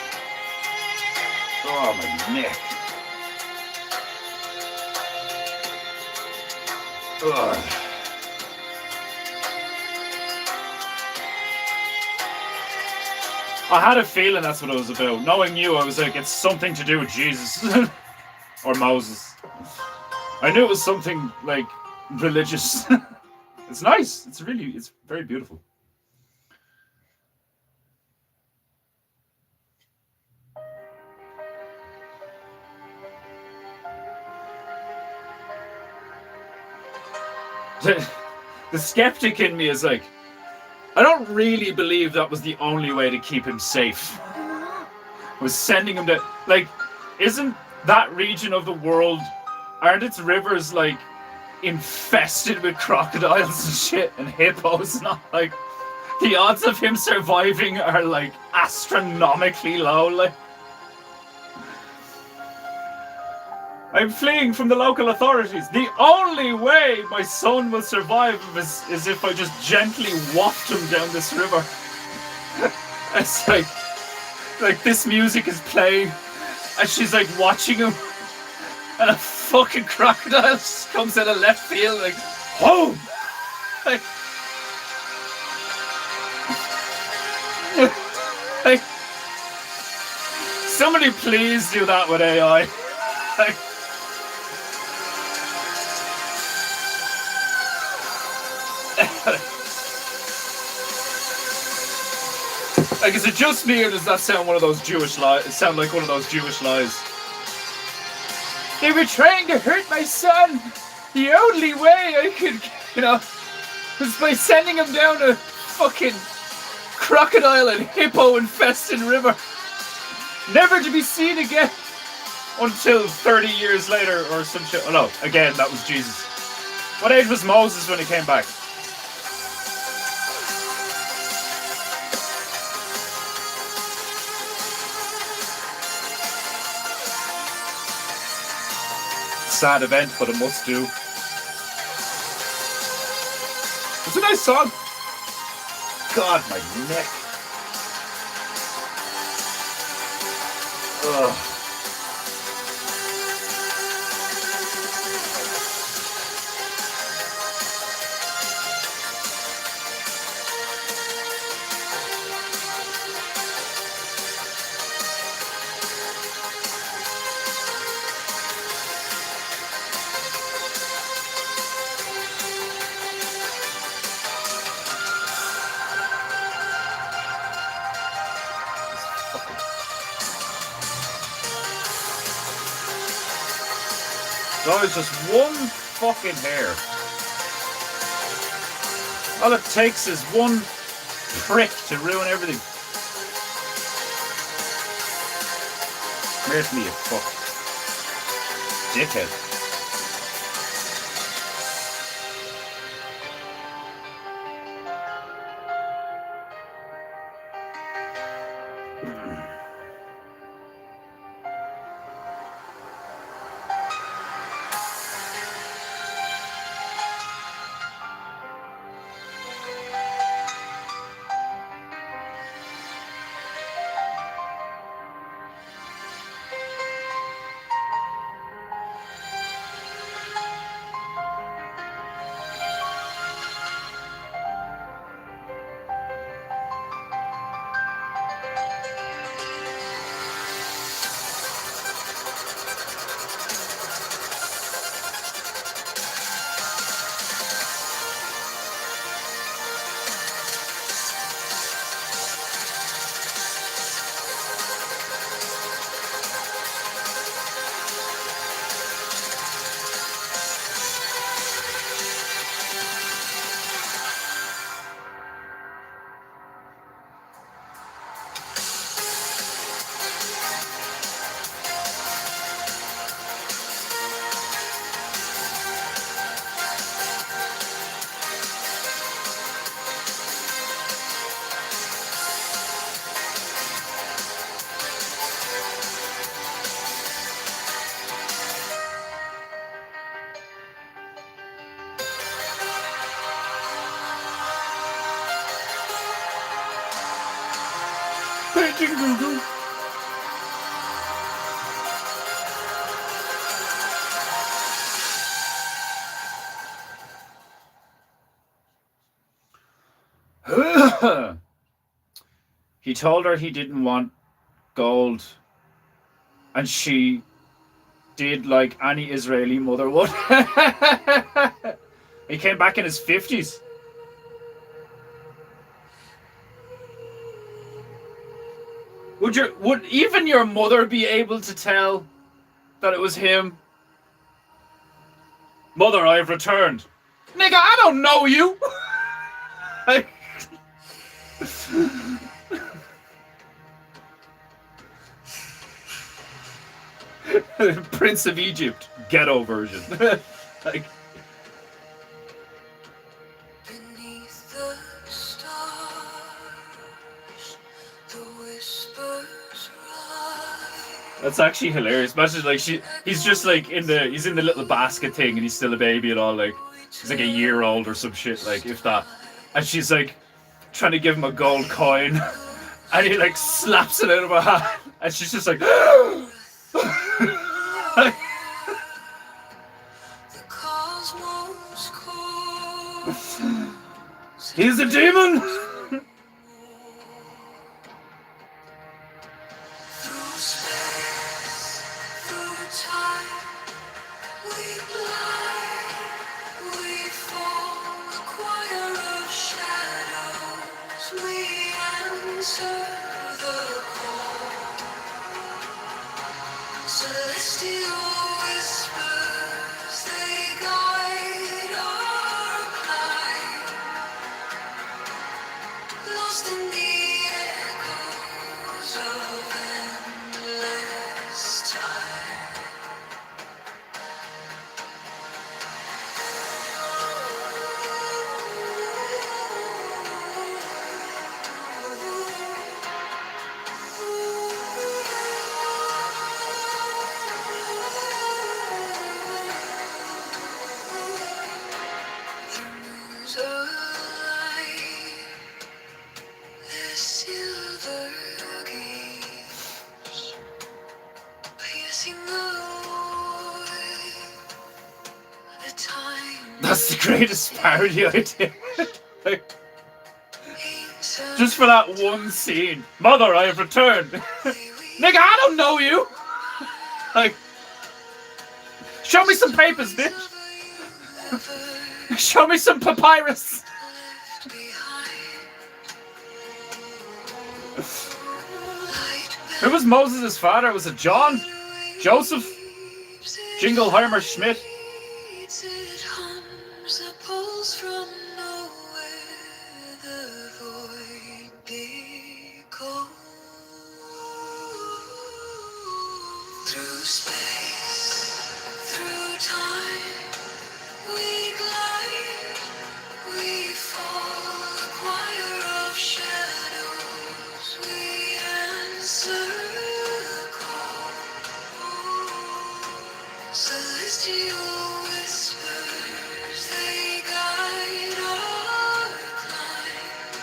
Oh, my neck. Ugh. I had a feeling that's what it was about. Knowing you, I was like, it's something to do with Jesus. Or Moses. I knew it was something, like, religious. It's nice. It's very beautiful. The skeptic in me is like, I don't really believe that was the only way to keep him safe. Was sending him to, like, isn't that region of the world, aren't its rivers, like, infested with crocodiles and shit and hippos and all? Like, the odds of him surviving are, like, astronomically low. Like, I'm fleeing from the local authorities. The only way my son will survive is if I just gently waft him down this river. It's like this music is playing, and she's like watching him, and a fucking crocodile just comes out of left field, like, home. Like, like, somebody please do that with AI. Like, like, is it just me, or does that sound one of those Jewish lies? It sound like one of those Jewish lies. They were trying to hurt my son. The only way I could, was by sending him down a fucking crocodile and hippo infested river, never to be seen again until 30 years later or some shit. Oh no, again, that was Jesus. What age was Moses when he came back? Sad event, but a must do. It's a nice song. God, my neck. Ugh. No, it's just one fucking hair. All it takes is one prick to ruin everything. Come here to me, you fuck. Dickhead. He told her he didn't want gold, and she did like any Israeli mother would. He came back in his 50s. Would even your mother be able to tell that it was him? Mother, I have returned. Nigga, I don't know you. Prince of Egypt, ghetto version. Like, beneath the stars, the whispers rise. that's actually hilarious. Imagine like he's just like he's in the little basket thing and he's still a baby and all, like he's like a year old or some shit, like if that. And she's like trying to give him a gold coin and he like slaps it out of her hand and she's just like The cosmos calls. he's a demon. Through space, through time, we glide, we fall, a choir of shadows, we answer the call. Celestial whispers, they guide our climb, lost in the echoes of endless time. The moons alight, their silver gleams, piercing the void, the time. That's the greatest parody idea. Like, Ancient just for that one scene. Mother, I have returned. Nigga, I don't know you. Like, show me some papers, bitch. Show me some papyrus. left behind. Light Who was Moses' father? Was it John? Joseph? believes it Jingleheimer Schmidt? fades, it hums a pulse from nowhere, the void becomes. Through space, through time, we glide, we fall, a choir of shadows, we answer the call. Celestial whispers, they guide our climb,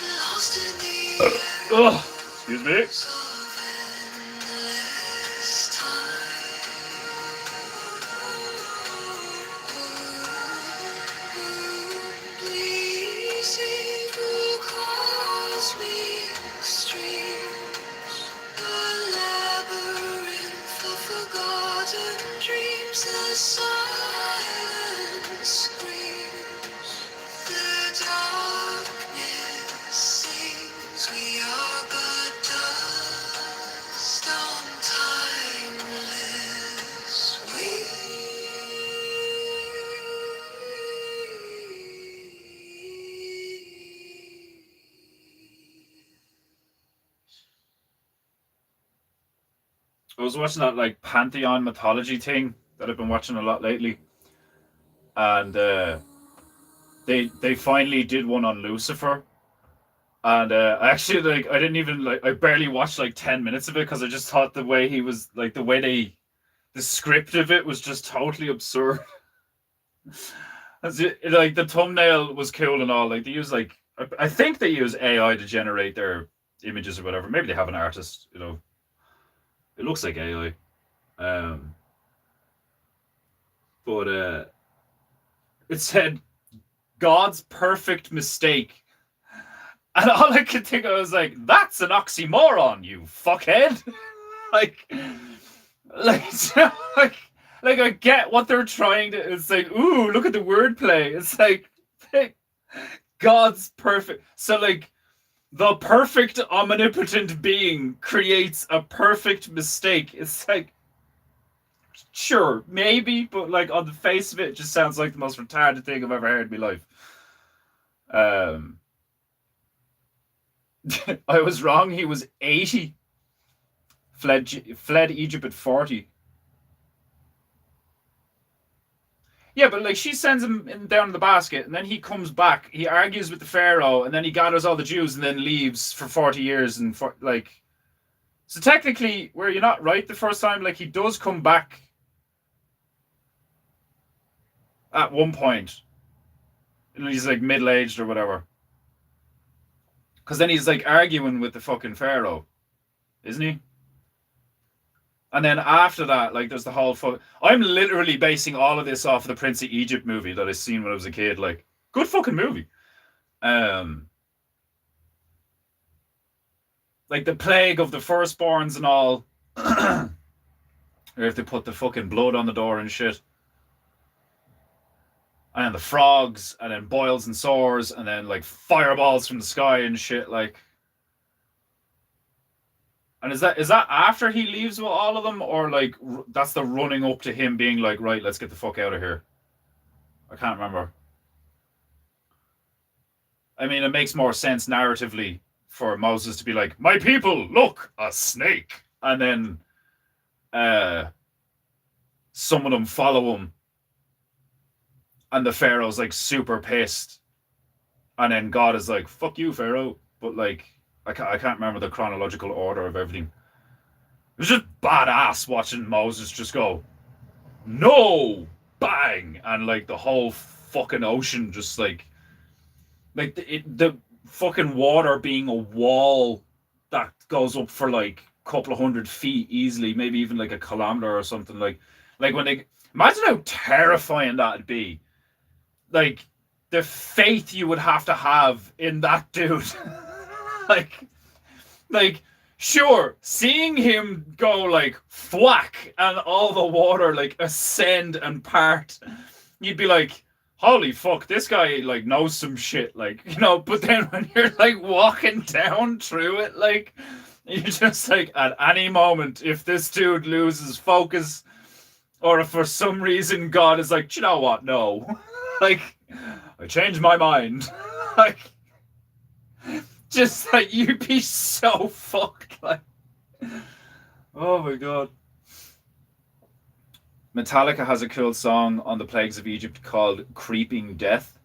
lost in the Ugh. Excuse me. echoes of endless time. Please see through cosmic streams, the labyrinth of forgotten dreams, the silence screams, the darkness sings, we are but dust on timeless wings. I was watching that like Pantheon mythology thing that I've been watching a lot lately, and they finally did one on Lucifer, and I actually like I didn't even like I barely watched like 10 minutes of it because I just thought the way he was like the script of it was just totally absurd. Like the thumbnail was cool and all, like they use like I think they use AI to generate their images or whatever. Maybe they have an artist. It looks like AI. But it said God's perfect mistake. And all I could think of was like, that's an oxymoron, you fuckhead. like, like, like I get what they're trying to. It's like, ooh, look at the wordplay. It's like God's perfect. So like, the perfect omnipotent being creates a perfect mistake. It's like, sure, maybe, but like on the face of it, it just sounds like the most retarded thing I've ever heard in my life. I was wrong. He was 80. Fled Egypt at 40. Yeah, but like she sends him down in the basket, and then he comes back. He argues with the Pharaoh, and then he gathers all the Jews, and then leaves for 40 years. And so technically, where you're not right the first time, like he does come back at one point, and he's like middle-aged or whatever. Because then he's like arguing with the fucking Pharaoh, isn't he? And then after that, like there's the whole I'm literally basing all of this off of the Prince of Egypt movie that I seen when I was a kid. Like, good fucking movie. Like the plague of the firstborns and all. Or if they put the fucking blood on the door and shit. And then the frogs, and then boils and sores, and then like fireballs from the sky and shit. Like, and is that after he leaves with all of them, or like that's the running up to him being like, right, let's get the fuck out of here? I can't remember. I mean, it makes more sense narratively for Moses to be like, my people, look, a snake, and then some of them follow him. And the Pharaoh's like super pissed. And then God is like, fuck you, Pharaoh. But like, I can't remember the chronological order of everything. It was just badass watching Moses just go, no, bang. And like the whole fucking ocean just like the fucking water being a wall that goes up for like a couple of 100 feet easily, maybe even like a kilometer or something. Like when they, imagine how terrifying that'd be. Like the faith you would have to have in that dude. like sure, seeing him go like thwack and all the water like ascend and part, you'd be like, holy fuck, this guy like knows some shit, like, but then when you're like walking down through it, like you're just like, at any moment, if this dude loses focus, or if for some reason God is like, you know what, no. Like, I changed my mind. Like, just like, you'd be so fucked. Like, oh my god. Metallica has a cool song on the Plagues of Egypt called Creeping Death.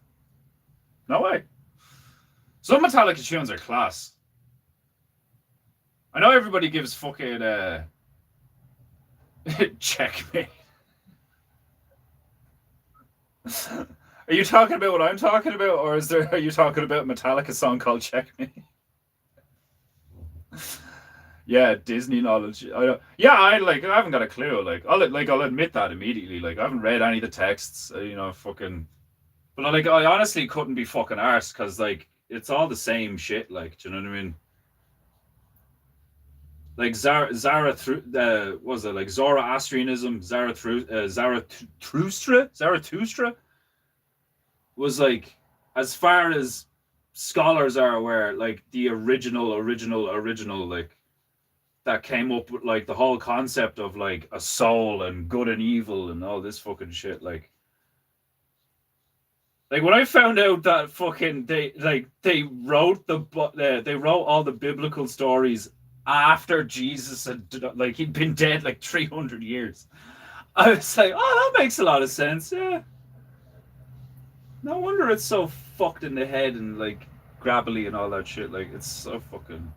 No way. Some Metallica tunes are class. I know everybody gives fucking Checkmate. Are you talking about what I'm talking about, or are you talking about a Metallica song called Checkmate? Yeah, Disney knowledge. I haven't got a clue. I'll admit that immediately. Like, I haven't read any of the texts. Fucking. But I honestly couldn't be fucking arsed, because like it's all the same shit. Like, do you know what I mean? Like was it like Zoroastrianism? Zarathustra was like, as far as scholars are aware, like the original, like that came up with like the whole concept of like a soul and good and evil and all this fucking shit. Like when I found out that fucking they wrote they wrote all the biblical stories after Jesus had, like, he'd been dead like 300 years. I was like, oh, that makes a lot of sense. Yeah. No wonder it's so fucked in the head and like grabbly and all that shit. Like, it's so fucking.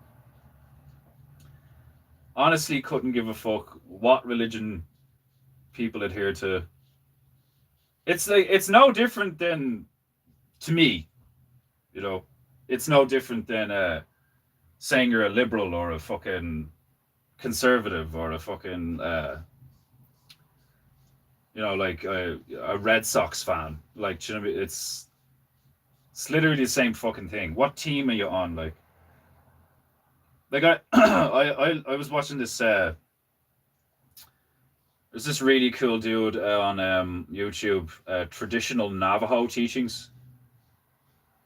Honestly, couldn't give a fuck what religion people adhere to. It's like, it's no different than, to me, It's no different than saying you're a liberal or a fucking conservative or a fucking like a Red Sox fan. Like, you know, it's literally the same fucking thing. What team are you on? Like I I was watching this. There's this really cool dude on YouTube, traditional Navajo teachings.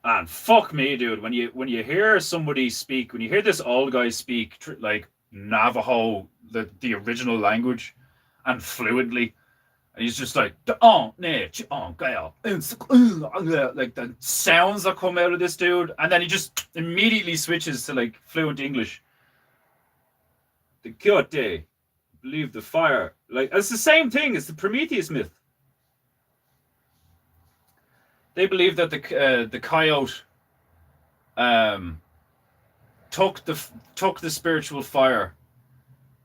And fuck me, dude. When you hear somebody speak, when you hear this old guy speak like Navajo, the original language, and fluently, and he's just like like the sounds that come out of this dude, and then he just immediately switches to like fluent English. The Kyote believe the fire, like it's the same thing as the Prometheus myth. They believe that the coyote took the spiritual fire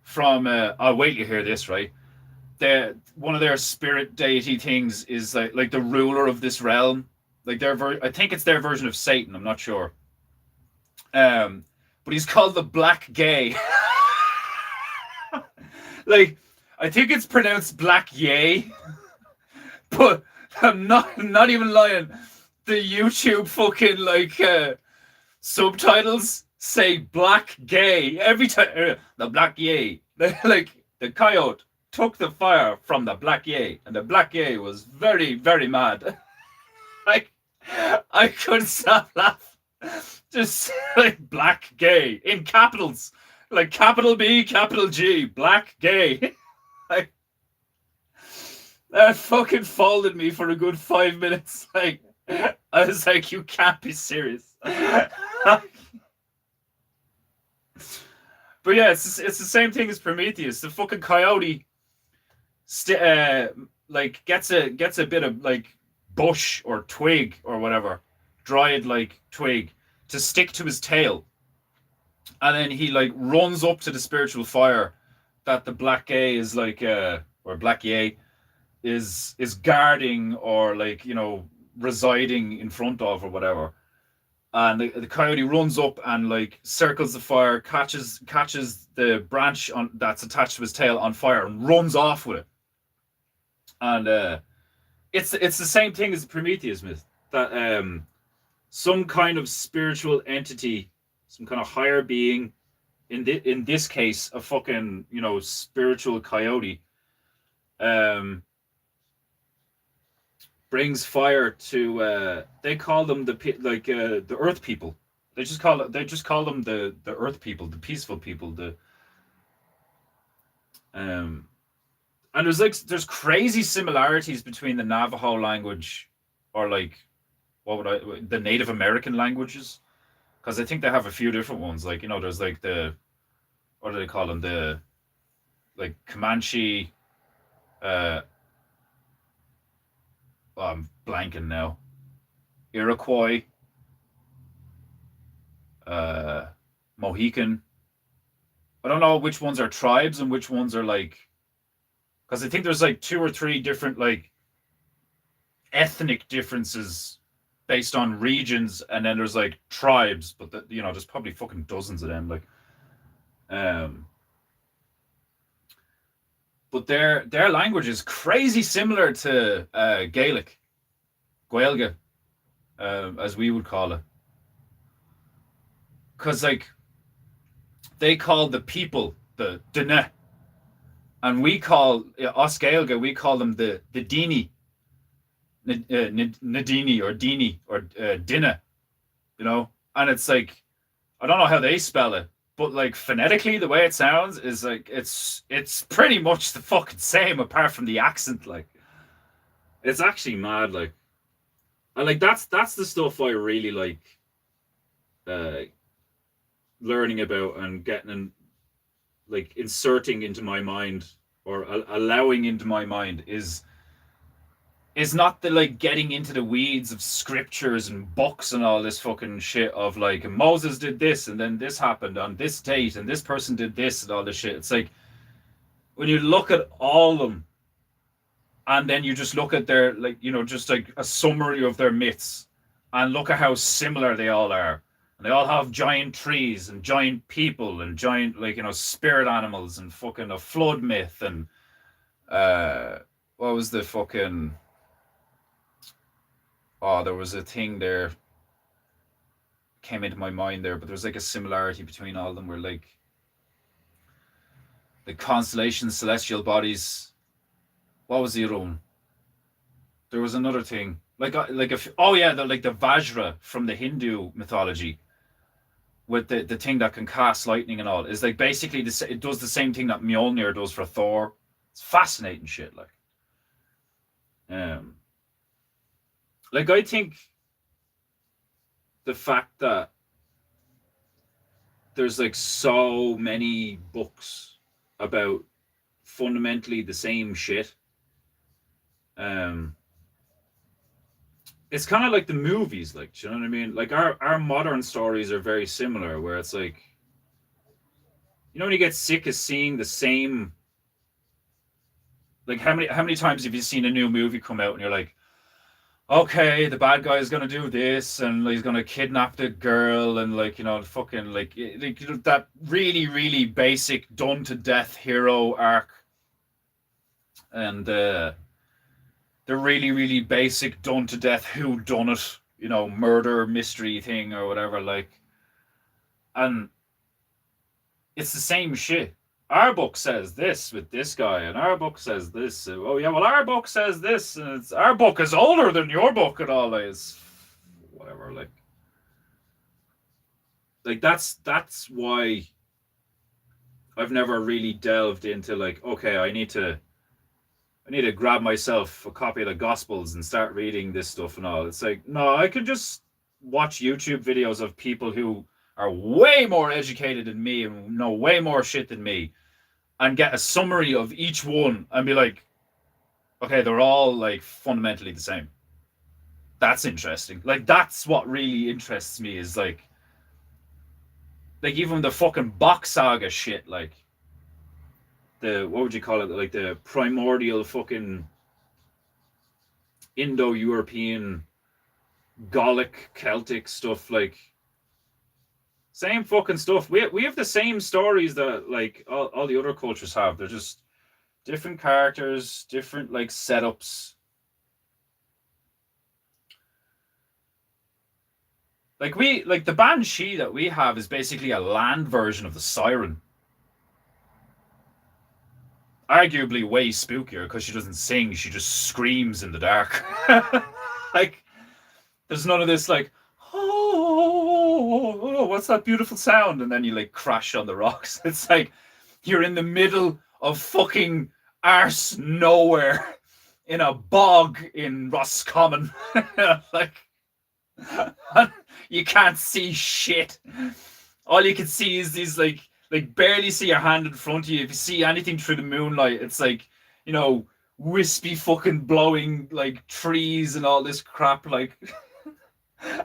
from. I'll wait to hear this, right? One of their spirit deity things is like the ruler of this realm. Like I think it's their version of Satan. I'm not sure. But he's called the Black Gay. Like, I think it's pronounced Black Yay, but I'm not even lying. The YouTube fucking like subtitles say Black Gay every time. The Black Yay, like the coyote took the fire from the Black Yay, and the Black Yay was very, very mad. Like, I couldn't stop laughing. Just like Black Gay in capitals, like capital B, capital G, Black Gay. Like, that fucking folded me for a good 5 minutes. Like, I was like, you can't be serious. But yeah, it's the same thing as Prometheus. The fucking coyote like gets a bit of like bush or twig or whatever, dried like twig, to stick to his tail, and then he like runs up to the spiritual fire that the Black Gay is like or Black Yay is guarding, or like, you know, residing in front of, or whatever. And the coyote runs up and like circles the fire, catches the branch that's attached to his tail on fire, and runs off with it. And it's the same thing as the Prometheus myth, that some kind of spiritual entity, some kind of higher being, in this case a fucking, you know, spiritual coyote, brings fire to they call them the earth people. They just call them the earth people, the peaceful people, and there's crazy similarities between the Navajo language, or like the Native American languages, because I think they have a few different ones. Like, you know, there's like what do they call them, the like Comanche, I'm blanking now, Iroquois, Mohican. I don't know which ones are tribes and which ones are like, because I think there's like 2 or 3 different like ethnic differences based on regions, and then there's like tribes, but you know, there's probably fucking dozens of them. Like, but their language is crazy similar to Gaelic, Gaeilge, as we would call it, because like they call the people the Dine, and we call us Gaeilge, we call them the Dini, Nadini or Dini or Dinna, you know. And it's like, I don't know how they spell it, but like phonetically, the way it sounds is like it's pretty much the fucking same, apart from the accent. Like, it's actually mad. Like, and like that's the stuff I really like learning about and getting and like inserting into my mind, or allowing into my mind, is not the like getting into the weeds of scriptures and books and all this fucking shit of like Moses did this and then this happened on this date and this person did this and all this shit. It's like, when you look at all of them and then you just look at their, like, you know, just like a summary of their myths, and look at how similar they all are. And they all have giant trees and giant people and giant, like, spirit animals and fucking a flood myth and what was the fucking, oh, there was a thing there came into my mind there, but there was like a similarity between all of them where like the constellations, celestial bodies. What was the other one? There was another thing like oh yeah, like the Vajra from the Hindu mythology with the thing that can cast lightning and all is like basically it does the same thing that Mjolnir does for Thor. It's fascinating shit. Like I think the fact that there's like so many books about fundamentally the same shit. It's kind of like the movies, like, do you know what I mean? Like our modern stories are very similar, where it's like, when you get sick of seeing the same, like how many times have you seen a new movie come out and you're like, okay, the bad guy is gonna do this and he's gonna kidnap the girl and like, fucking like that really, really basic done to death hero arc. And the really, really basic done to death who done it, murder mystery thing or whatever, like, and it's the same shit. Our book says this with this guy, and our book says this. Oh yeah, well our book says this, and it's our book is older than your book and all is whatever. Like that's why I've never really delved into like, okay, I need to grab myself a copy of the Gospels and start reading this stuff and all. It's like, no, I could just watch YouTube videos of people who are way more educated than me and know way more shit than me and get a summary of each one and be like, okay, they're all like fundamentally the same. That's interesting. Like, that's what really interests me is like even the fucking Bach saga shit, like the, what would you call it? Like the primordial fucking Indo-European Gallic Celtic stuff, like same fucking stuff. We have the same stories that like all the other cultures have. They're just different characters, different like setups. Like the Banshee that we have is basically a land version of the Siren. Arguably way spookier because she doesn't sing, she just screams in the dark. Like, there's none of this like, oh, what's that beautiful sound? And then you like crash on the rocks. It's like you're in the middle of fucking arse nowhere in a bog in Roscommon. Like, you can't see shit. All you can see is these like barely see your hand in front of you. If you see anything through the moonlight, it's like, wispy fucking blowing like trees and all this crap, like.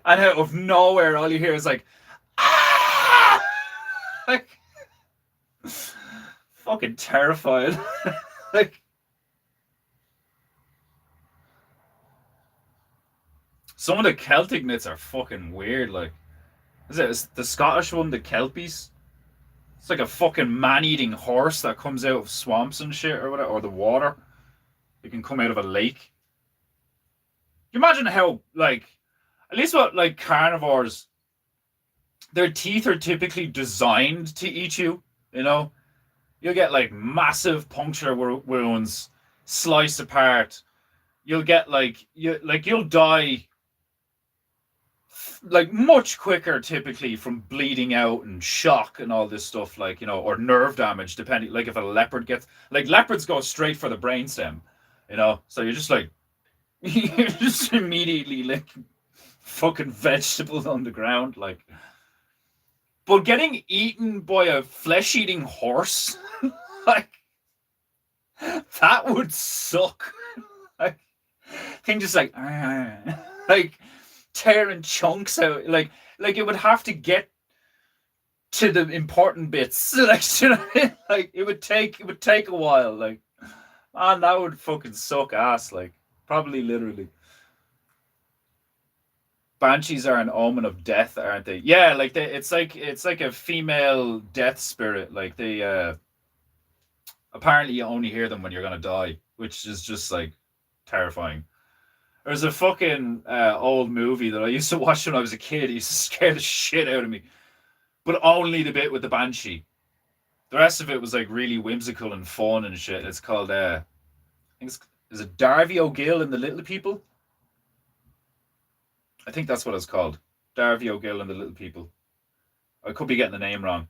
And out of nowhere, all you hear is like, ah! Like, fucking terrified. Like, some of the Celtic myths are fucking weird. Like, is the Scottish one the Kelpies? It's like a fucking man-eating horse that comes out of swamps and shit or whatever, or the water. It can come out of a lake. You imagine how, like, at least what, like, carnivores, their teeth are typically designed to eat you, You'll get, like, massive puncture wounds, sliced apart. You'll get, you'll die, like, much quicker, typically, from bleeding out and shock and all this stuff, like, or nerve damage, depending, like, if a leopard gets, like, leopards go straight for the brainstem, So you're just, like, you're just immediately, like, fucking vegetables on the ground, like. But getting eaten by a flesh-eating horse, like, that would suck. Like, thing just like tearing chunks out, like it would have to get to the important bits, like, like it would take a while, like, man, that would fucking suck ass, like, probably literally. Banshees are an omen of death, aren't they? Yeah, like it's like a female death spirit. Like they apparently you only hear them when you're gonna die, which is just like terrifying. There's a fucking old movie that I used to watch when I was a kid. It used to scare the shit out of me, but only the bit with the banshee. The rest of it was like really whimsical and fun and shit. It's called I think it's is it Darby O'Gill and the Little People? I think that's what it's called. Darby O'Gill and the Little People. I could be getting the name wrong.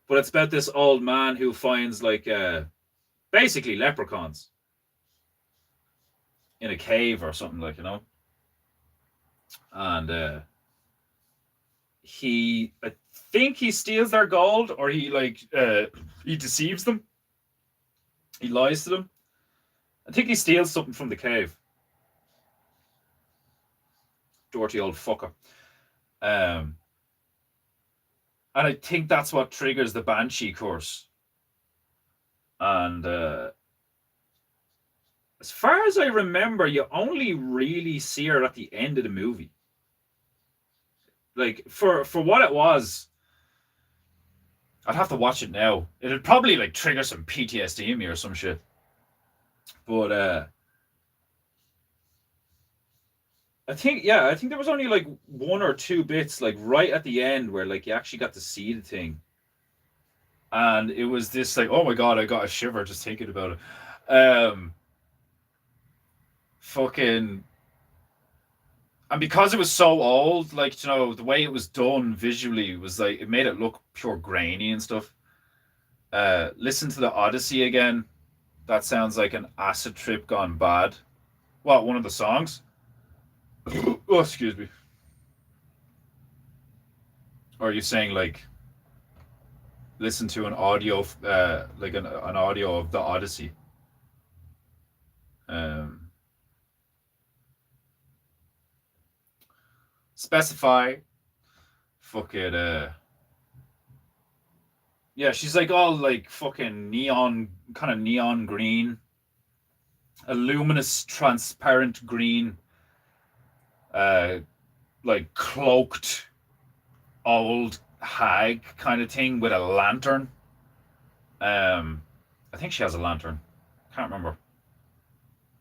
But it's about this old man who finds like basically leprechauns in a cave or something, like, you know. And I think he steals their gold, or he deceives them. He lies to them. I think he steals something from the cave. Dirty old fucker. And I think that's what triggers the Banshee curse. And as far as I remember, you only really see her at the end of the movie. Like, for what it was, I'd have to watch it now. It'd probably like trigger some PTSD in me or some shit. But I think there was only like one or two bits like right at the end where like you actually got to see the thing. And it was this like, oh my god, I got a shiver just thinking about it. Fucking, and because it was so old, like, you know, the way it was done visually was like it made it look pure grainy and stuff. Listen to the Odyssey again. That sounds like an acid trip gone bad. What, one of the songs? Oh, excuse me. Or are you saying like listen to an audio, like an audio of the Odyssey? Specify. Fuck it. Yeah, she's like all like fucking neon, kind of neon green, a luminous, transparent green, like cloaked old hag kind of thing with a lantern. I think she has a lantern. Can't remember.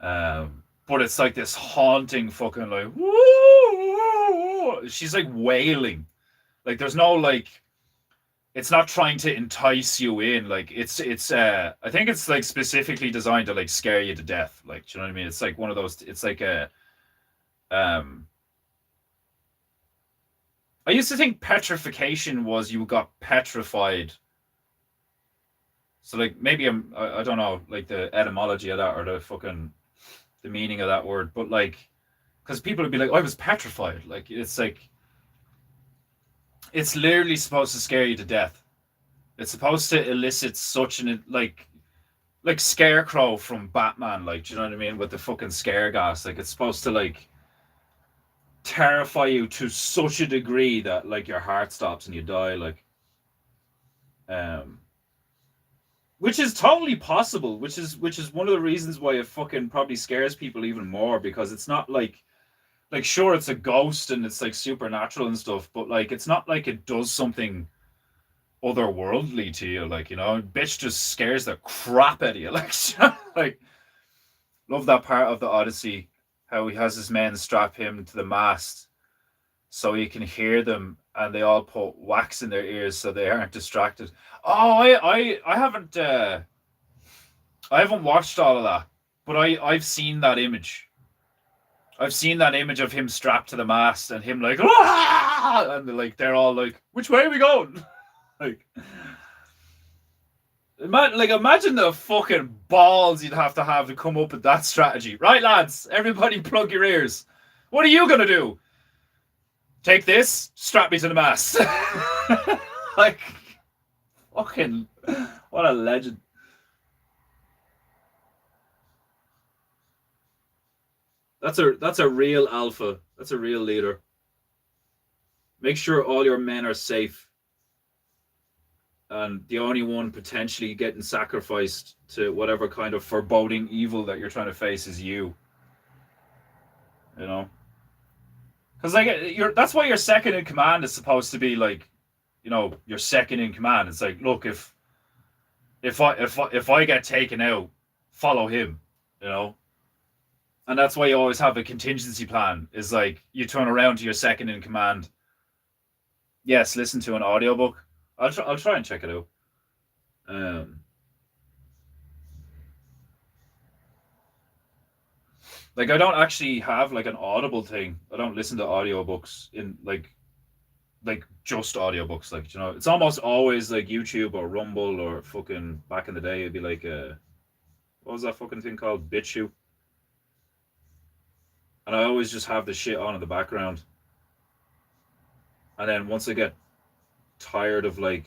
But it's like this haunting fucking like woo! She's like wailing. Like there's no like, it's not trying to entice you in. Like it's I think it's like specifically designed to like scare you to death. Like, do you know what I mean? It's like one of those, it's like a I used to think petrification was you got petrified. So like maybe I don't know like the etymology of that or the meaning of that word, but like, because people would be like, oh, I was petrified. like it's literally supposed to scare you to death. It's supposed to elicit such an like Scarecrow from Batman, like, do you know what I mean, with the fucking scare gas. Like it's supposed to like terrify you to such a degree that like your heart stops and you die. Like which is totally possible, which is one of the reasons why it fucking probably scares people even more, because it's not like sure, it's a ghost and it's like supernatural and stuff, but like it's not like it does something otherworldly to you, like, you know, bitch just scares the crap out of you. Like like, love that part of the Odyssey, how he has his men strap him to the mast so he can hear them, and they all put wax in their ears so they aren't distracted. Oh, I haven't watched all of that, but I've seen that image. I've seen that image of him strapped to the mast and him like, ah! And they're all like, which way are we going? Like, imagine the fucking balls you'd have to come up with that strategy. Right, lads, everybody plug your ears. What are you gonna do? Take this, strap me to the mast. Like, fucking, what a legend. That's a real alpha. That's a real leader. Make sure all your men are safe. And the only one potentially getting sacrificed to whatever kind of foreboding evil that you're trying to face is you. You know? Because like that's why your second in command is supposed to be like, your second in command. It's like, look, if I get taken out, follow him, you know. And that's why you always have a contingency plan. Is like you turn around to your second in command. Yes, listen to an audiobook. I'll try and check it out. Like I don't actually have like an Audible thing. I don't listen to audiobooks in like just audiobooks. Like, it's almost always like YouTube or Rumble or fucking back in the day it'd be like what was that fucking thing called? BitChute. And I always just have the shit on in the background. And then once I get tired of like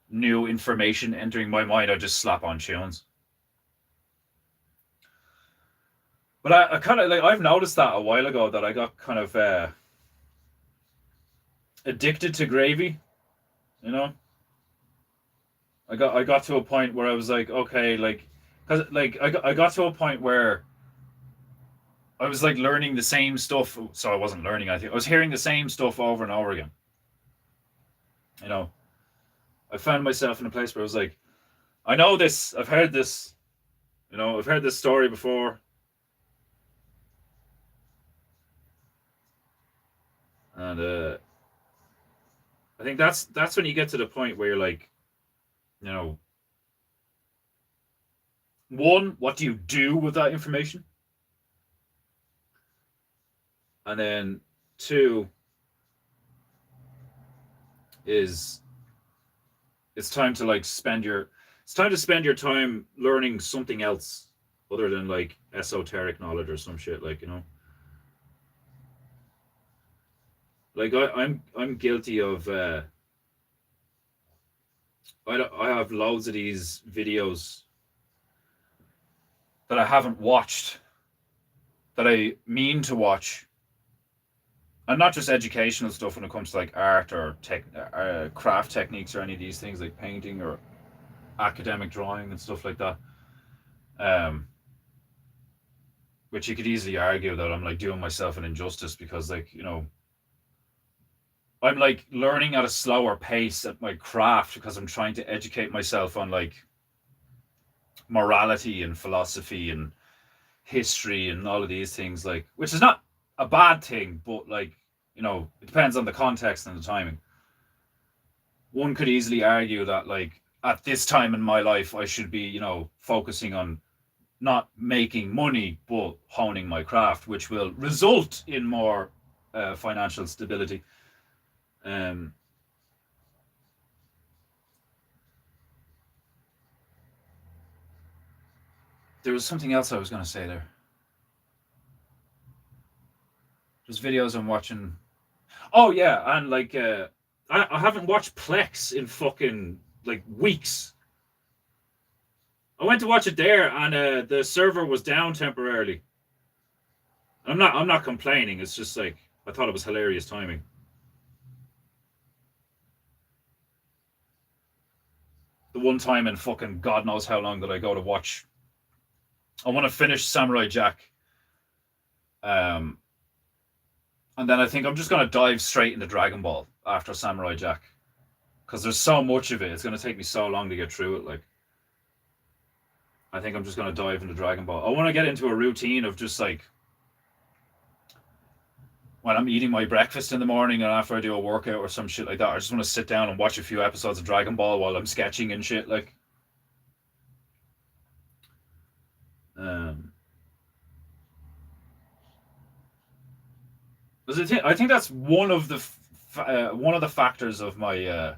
new information entering my mind, I just slap on tunes. But I kind of like, I've noticed that a while ago that I got kind of addicted to gravy, you know. I got to a point where I was like, okay, like, because like I got to a point where I was like learning the same stuff. So I wasn't learning. I think I was hearing the same stuff over and over again. You know, I found myself in a place where I was like, I know this. I've heard this. You know, I've heard this story before. And I think that's when you get to the point where you're like, one, what do you do with that information? And then two is it's time to spend your time learning something else other than like esoteric knowledge or some shit, like, like I'm guilty of I have loads of these videos that I haven't watched that I mean to watch. And not just educational stuff when it comes to like art or craft techniques or any of these things like painting or academic drawing and stuff like that. Which you could easily argue that I'm like doing myself an injustice because, like, I'm like learning at a slower pace at my craft because I'm trying to educate myself on like morality and philosophy and history and all of these things, like, which is not a bad thing, but like, it depends on the context and the timing. One could easily argue that like at this time in my life I should be, focusing on not making money but honing my craft, which will result in more financial stability. There was something else I was going to say there. There's videos I'm watching. Oh yeah, and like I haven't watched Plex in fucking like weeks. I went to watch it there, and the server was down temporarily. I'm not complaining. It's just like I thought it was hilarious timing. The one time in fucking God knows how long that I go to watch. I want to finish Samurai Jack. And then I think I'm just going to dive straight into Dragon Ball after Samurai Jack. Because there's so much of it. It's going to take me so long to get through it. Like, I think I'm just going to dive into Dragon Ball. I want to get into a routine of just like, when I'm eating my breakfast in the morning and after I do a workout or some shit like that, I just want to sit down and watch a few episodes of Dragon Ball while I'm sketching and shit. Like, I think that's one of the factors of my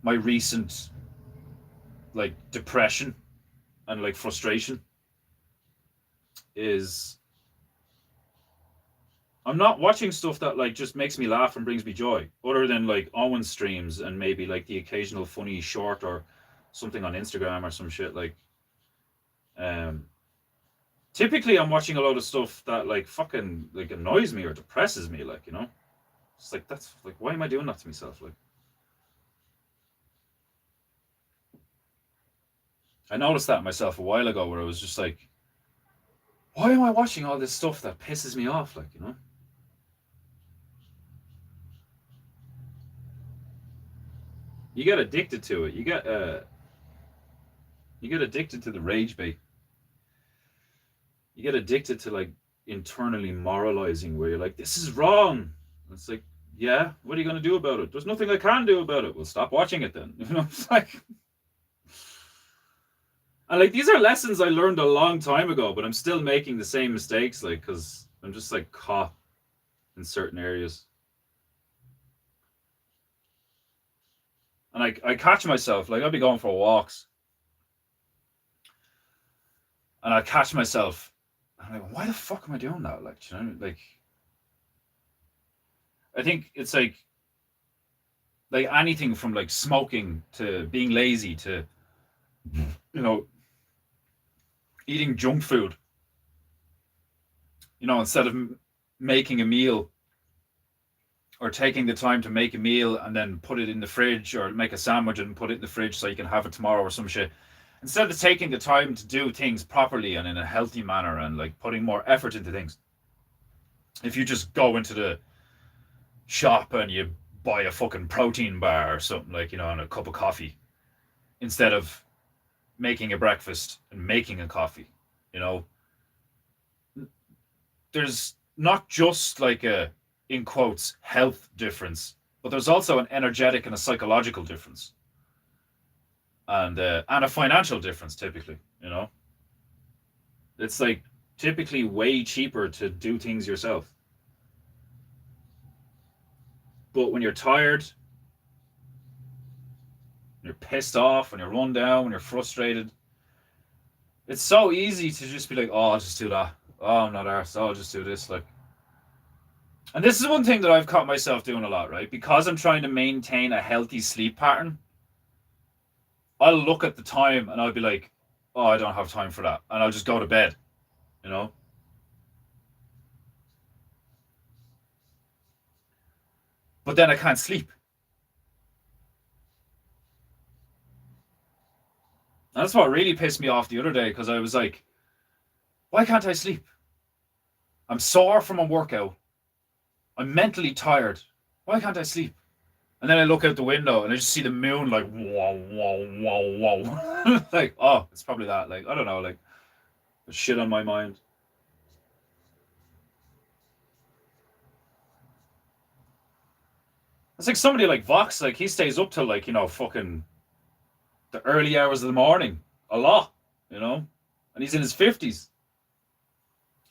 my recent like depression and like frustration is I'm not watching stuff that like just makes me laugh and brings me joy, other than like Owen streams and maybe like the occasional funny short or something on Instagram or some shit. Like, typically I'm watching a lot of stuff that like fucking like annoys me or depresses me, like, it's like, that's like, why am I doing that to myself? Like, I noticed that myself a while ago where I was just like, why am I watching all this stuff that pisses me off? Like, You get addicted to it. You get addicted to the rage bait. You get addicted to like internally moralizing where you're like, this is wrong. And it's like, yeah, what are you gonna do about it? There's nothing I can do about it. Well, stop watching it then. It's like, and like these are lessons I learned a long time ago, but I'm still making the same mistakes, like because I'm just like caught in certain areas. And I catch myself, like I'll be going for walks and I catch myself, I'm like, why the fuck am I doing that? Like, you know, like I think it's like anything from like smoking to being lazy to, you know, eating junk food, you know, instead of making a meal or taking the time to make a meal and then put it in the fridge or make a sandwich and put it in the fridge so you can have it tomorrow or some shit. Instead of taking the time to do things properly and in a healthy manner and like putting more effort into things, if you just go into the shop and you buy a fucking protein bar or something, like, you know, and a cup of coffee instead of making a breakfast and making a coffee, you know, there's not just like a, in quotes, health difference, but there's also an energetic and a psychological difference, and a financial difference. Typically, you know, it's like typically way cheaper to do things yourself. But when you're tired, when you're pissed off, when you're run down, when you're frustrated, it's so easy to just be like, "Oh, I'll just do that. Oh, I'm not arsed. Oh, I'll just do this." Like, and this is one thing that I've caught myself doing a lot, right? Because I'm trying to maintain a healthy sleep pattern. I'll look at the time and I'll be like, "Oh, I don't have time for that," and I'll just go to bed. You know. But then I can't sleep. And that's what really pissed me off the other day because I was like, "Why can't I sleep? I'm sore from a workout. I'm mentally tired. Why can't I sleep?" And then I look out the window and I just see the moon like whoa, whoa, whoa, whoa. Like, oh, it's probably that. Like, I don't know, like there's shit on my mind. It's like somebody like Vox, like he stays up till like, you know, fucking the early hours of the morning. A lot, you know? And he's in his fifties.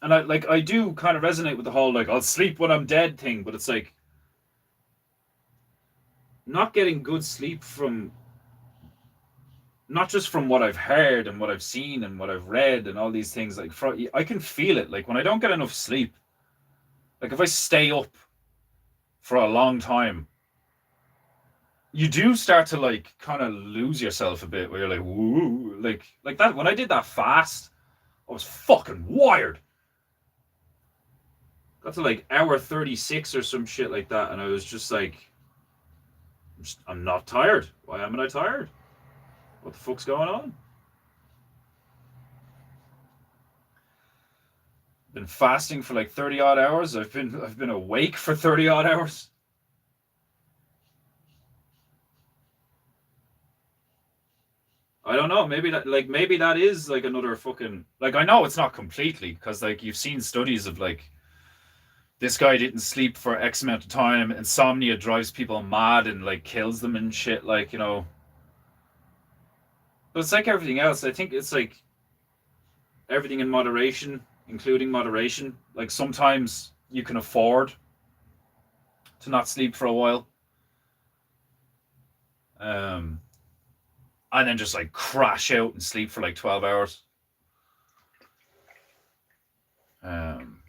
And I do kind of resonate with the whole like I'll sleep when I'm dead thing, but it's like not getting good sleep from not just from what I've heard and what I've seen and what I've read and all these things, like I can feel it. Like when I don't get enough sleep, like if I stay up for a long time, you do start to like kind of lose yourself a bit where you're like, woo, like that. When I did that fast, I was fucking wired. Got to like hour 36 or some shit like that, and I was just like, I'm not tired. Why am I tired? What the fuck's going on? Been fasting for like 30 odd hours. I've been awake for 30 odd hours. I don't know. Maybe that is like another fucking like I know it's not completely because like you've seen studies of like this guy didn't sleep for X amount of time. Insomnia drives people mad and like kills them and shit. Like, you know, but it's like everything else. I think it's like everything in moderation, including moderation. Like sometimes you can afford to not sleep for a while. Um, and then just like crash out and sleep for like 12 hours. Um,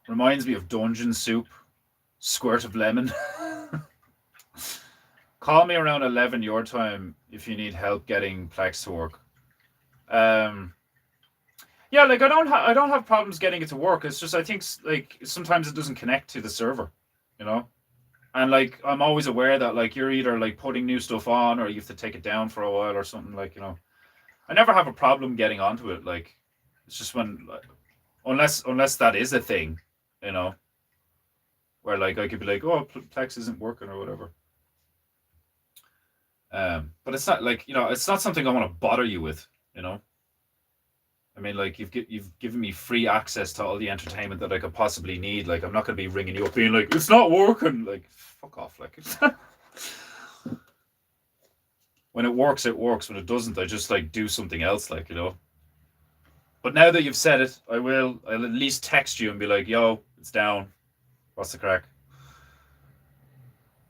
reminds me of Dungeon Soup, squirt of lemon. Call me around 11 your time if you need help getting Plex to work. Um, yeah, like I don't have problems getting it to work. It's just I think like sometimes it doesn't connect to the server, you know. And like I'm always aware that like you're either like putting new stuff on or you have to take it down for a while or something, like, you know. I never have a problem getting onto it. Like it's just when like, unless that is a thing, you know, where like I could be like, oh, Plex isn't working or whatever. But it's not like, it's not something I want to bother you with, you know. I mean, like you've given me free access to all the entertainment that I could possibly need. Like I'm not going to be ringing you up being like, it's not working. Like fuck off. Like when it works, it works. When it doesn't, I just like do something else. Like, you know. But now that you've said it, I'll at least text you and be like, yo, it's down. What's the crack?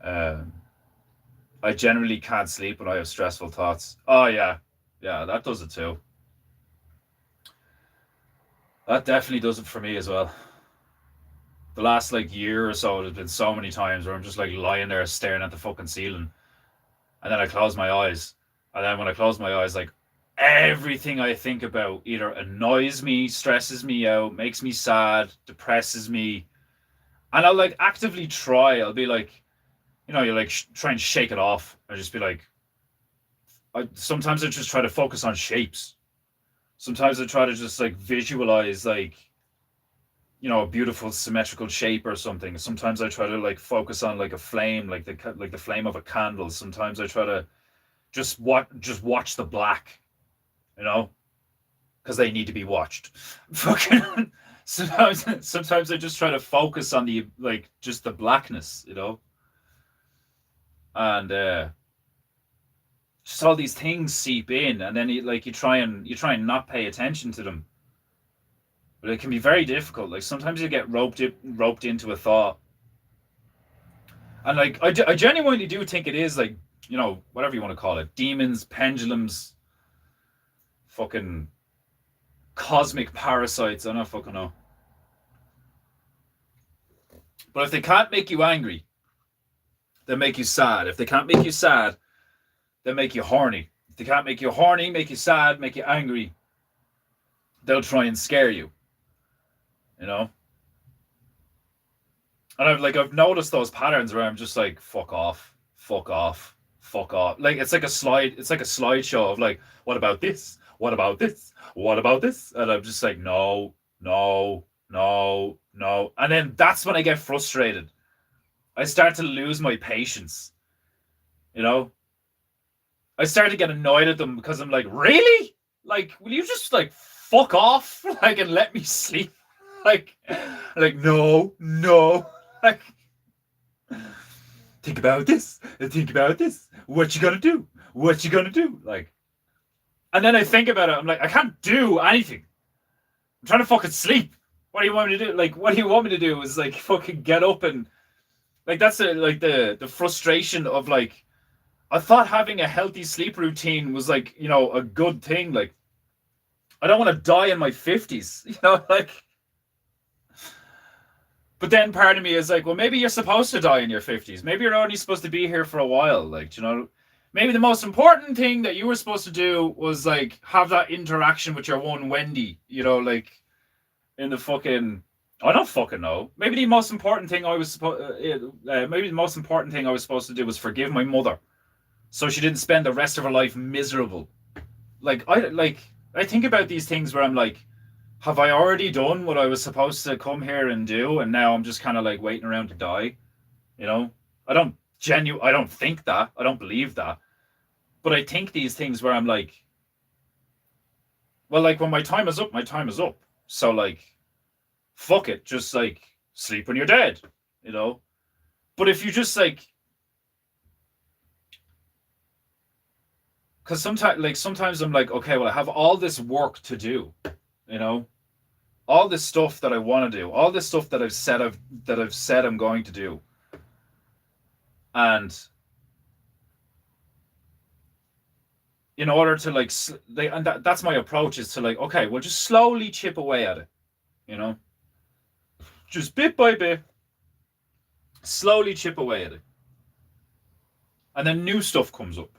I generally can't sleep when I have stressful thoughts. Oh yeah. Yeah, that does it too. That definitely does it for me as well. The last like year or so, there's been so many times where I'm just like lying there staring at the fucking ceiling, and then I close my eyes, and then when I close my eyes, like everything I think about either annoys me, stresses me out, makes me sad, depresses me, and I'll like actively try. I'll be like, you like try and shake it off. I just be like, sometimes I just try to focus on shapes. Sometimes I try to just like visualize like, a beautiful symmetrical shape or something. Sometimes I try to like focus on like a flame, like the flame of a candle. Sometimes I try to just watch the black, because they need to be watched. Fucking sometimes I just try to focus on the like just the blackness, and just all these things seep in, and then you try and not pay attention to them. But it can be very difficult. Like sometimes you get roped into a thought, and like I genuinely do think it is like, whatever you want to call it, demons, pendulums, fucking cosmic parasites. I don't fucking know. But if they can't make you angry, they make you sad. If they can't make you sad, they make you horny. If they can't make you horny, make you sad, make you angry, they'll try and scare you. And I've noticed those patterns where I'm just like, fuck off, fuck off, fuck off. Like it's like a slideshow of like, what about this? What about this? What about this? And I'm just like, no, no, no, no. And then that's when I get frustrated. I start to lose my patience. I start to get annoyed at them because I'm like, really? Like, will you just like fuck off? Like, and let me sleep? Like no. Like, think about this. Think about this. What you gonna do? What you gonna do? Like, and then I think about it. I'm like, I can't do anything. I'm trying to fucking sleep. What do you want me to do? Like, what do you want me to do? Is like fucking get up and like that's the frustration of like, I thought having a healthy sleep routine was like, a good thing. Like, I don't want to die in my 50s, like. But then part of me is like, well, maybe you're supposed to die in your 50s. Maybe you're only supposed to be here for a while. Like, maybe the most important thing that you were supposed to do was like have that interaction with your one Wendy, like in the fucking, I don't fucking know. Maybe the most important thing I was supposed to do was forgive my mother, so she didn't spend the rest of her life miserable. I think about these things where I'm like, have I already done what I was supposed to come here and do, and now I'm just kind of like waiting around to die? I don't think that. I don't believe that. But I think these things where I'm like, well, like when my time is up, my time is up. So like, fuck it, just like sleep when you're dead, But if you just like, because sometimes I'm like, okay, well, I have all this work to do, all this stuff that I want to do, all this stuff that I've said I'm going to do, and in order to like, and that's my approach, is to like, okay, well, just slowly chip away at it, just bit by bit, slowly chip away at it, and then new stuff comes up,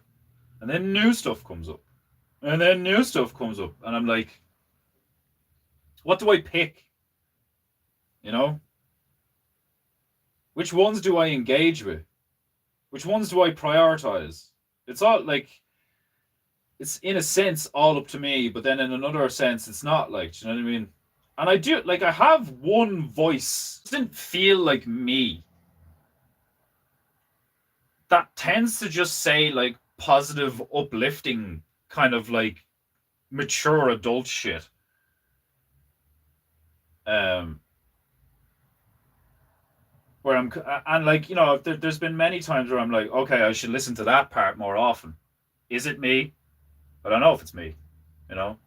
and then new stuff comes up, and then new stuff comes up, and I'm like, what do I pick? Which ones do I engage with? Which ones do I prioritize? It's all like, it's in a sense all up to me, but then in another sense, it's not, like, do you know what I mean? And I do, like, I have one voice. It doesn't feel like me. That tends to just say, like, positive, uplifting kind of like mature adult shit. Where I'm, and like, you know, there's been many times where I'm like, okay, I should listen to that part more often. Is it me? I don't know if it's me, you know?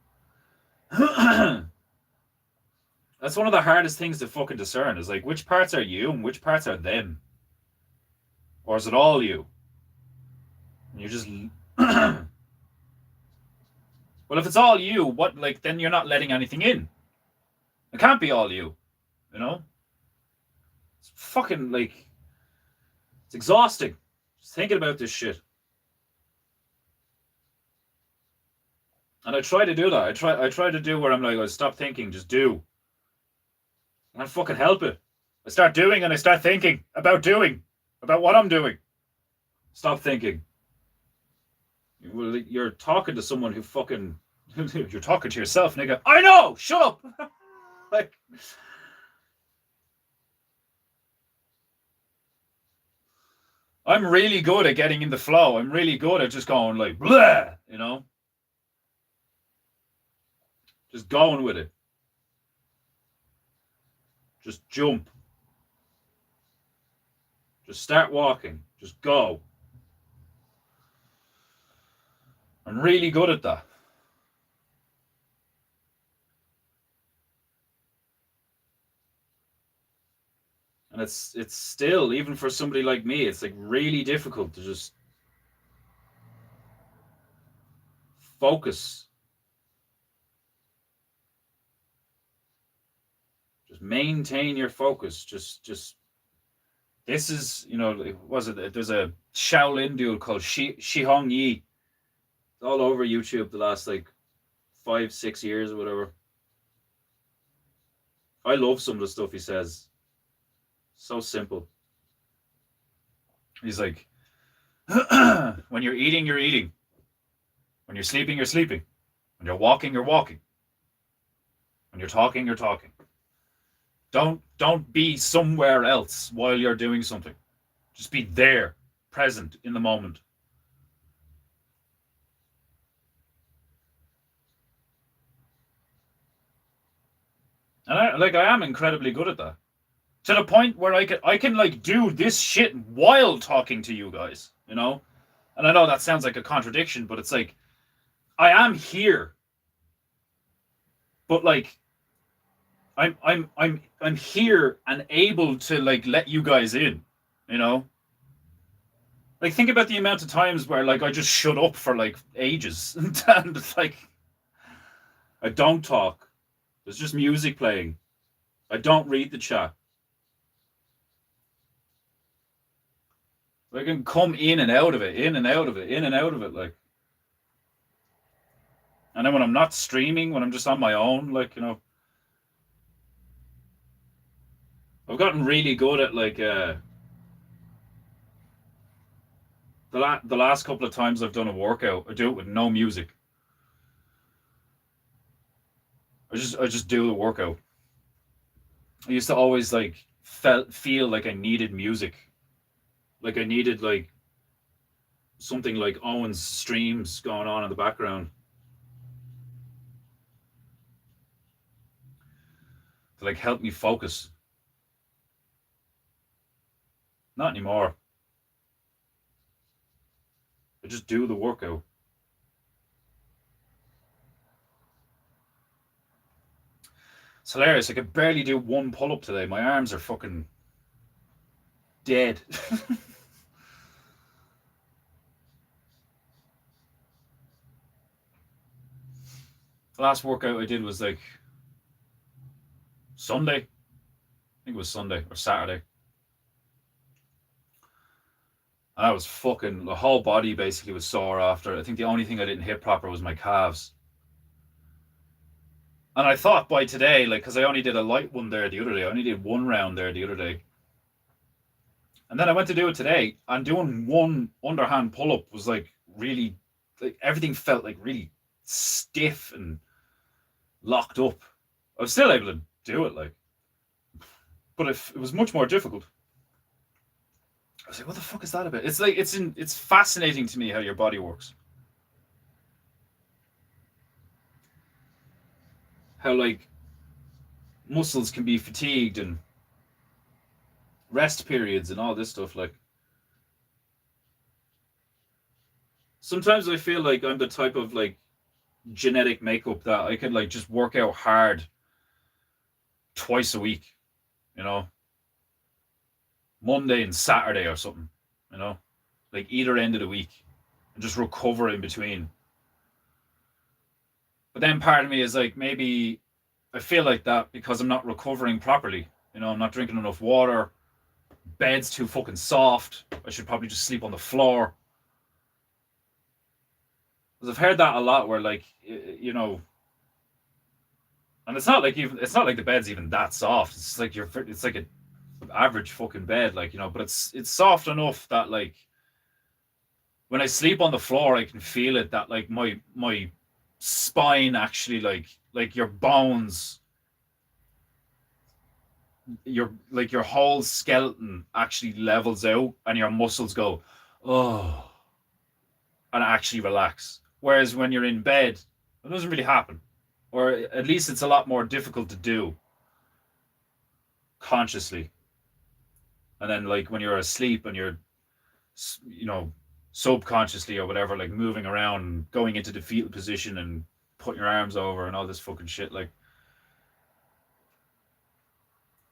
That's one of the hardest things to fucking discern is like, which parts are you and which parts are them? Or is it all you? And you're just. Well, if it's all you, what, like, then you're not letting anything in. It can't be all you, you know? It's fucking, like, it's exhausting. Just thinking about this shit. And I try to do that. I try to do where I'm like, oh, stop thinking, just do. I can't fucking help it. I start doing and I start thinking about doing, about what I'm doing. Stop thinking. Well, you're talking to someone who fucking, you're talking to yourself, nigga. I know, shut up. Like, I'm really good at getting in the flow. I'm really good at just going like, blah, you know? Just going with it. Just jump. Just start walking. Just go. I'm really good at that. And it's still, even for somebody like me, it's like really difficult to just focus. Just maintain your focus. Just this is, you know, was it? There's a Shaolin dude called Shihong Yi. It's all over YouTube the last like 5-6 years or whatever. I love some of the stuff he says. So simple. He's like, when you're eating, you're eating. When you're sleeping, you're sleeping. When you're walking, you're walking. When you're talking, you're talking. Don't be somewhere else while you're doing something. Just be there, present in the moment. And I am incredibly good at that. To the point where I can like do this shit while talking to you guys, you know? And I know that sounds like a contradiction, but it's like I am here. But like I'm here and able to like let you guys in, you know? Like think about the amount of times where like I just shut up for like ages and like I don't talk. There's just music playing. I don't read the chat. I can come in and out of it, in and out of it, in and out of it, like. And then when I'm not streaming, when I'm just on my own, like, you know, I've gotten really good at like the last couple of times I've done a workout, I do it with no music. I just do the workout. I used to always like feel like I needed music. Like I needed like something like Owen's streams going on in the background to like help me focus. Not anymore. I just do the workout. It's hilarious. I could barely do one pull-up today. My arms are fucking dead. The last workout I did was like Sunday. I think it was Sunday or Saturday. And I was fucking, the whole body basically was sore after. I think the only thing I didn't hit proper was my calves. And I thought by today, like, because I only did a light one there the other day. I only did one round there the other day. And then I went to do it today, and doing one underhand pull-up was like really, like everything felt like really stiff and locked up. I was still able to do it, like, but it was much more difficult. I was like, what the fuck is that about? It's like it's fascinating to me how your body works. How like muscles can be fatigued and rest periods and all this stuff. Like sometimes I feel like I'm the type of like genetic makeup that I could like just work out hard twice a week, you know, Monday and Saturday or something, you know, like either end of the week and just recover in between. But then part of me is like, maybe I feel like that because I'm not recovering properly. You know, I'm not drinking enough water. Bed's too fucking soft. I should probably just sleep on the floor. Because I've heard that a lot where like, you know, and it's not like the bed's even that soft. It's like it's like an average fucking bed, like, you know, but it's soft enough that like when I sleep on the floor, I can feel it, that like my spine actually like your bones, your whole skeleton actually levels out and your muscles go, oh, and actually relax. Whereas when you're in bed, it doesn't really happen. Or at least it's a lot more difficult to do consciously. And then like when you're asleep and you're, you know, subconsciously or whatever, like moving around, going into the fetal position and putting your arms over and all this fucking shit, like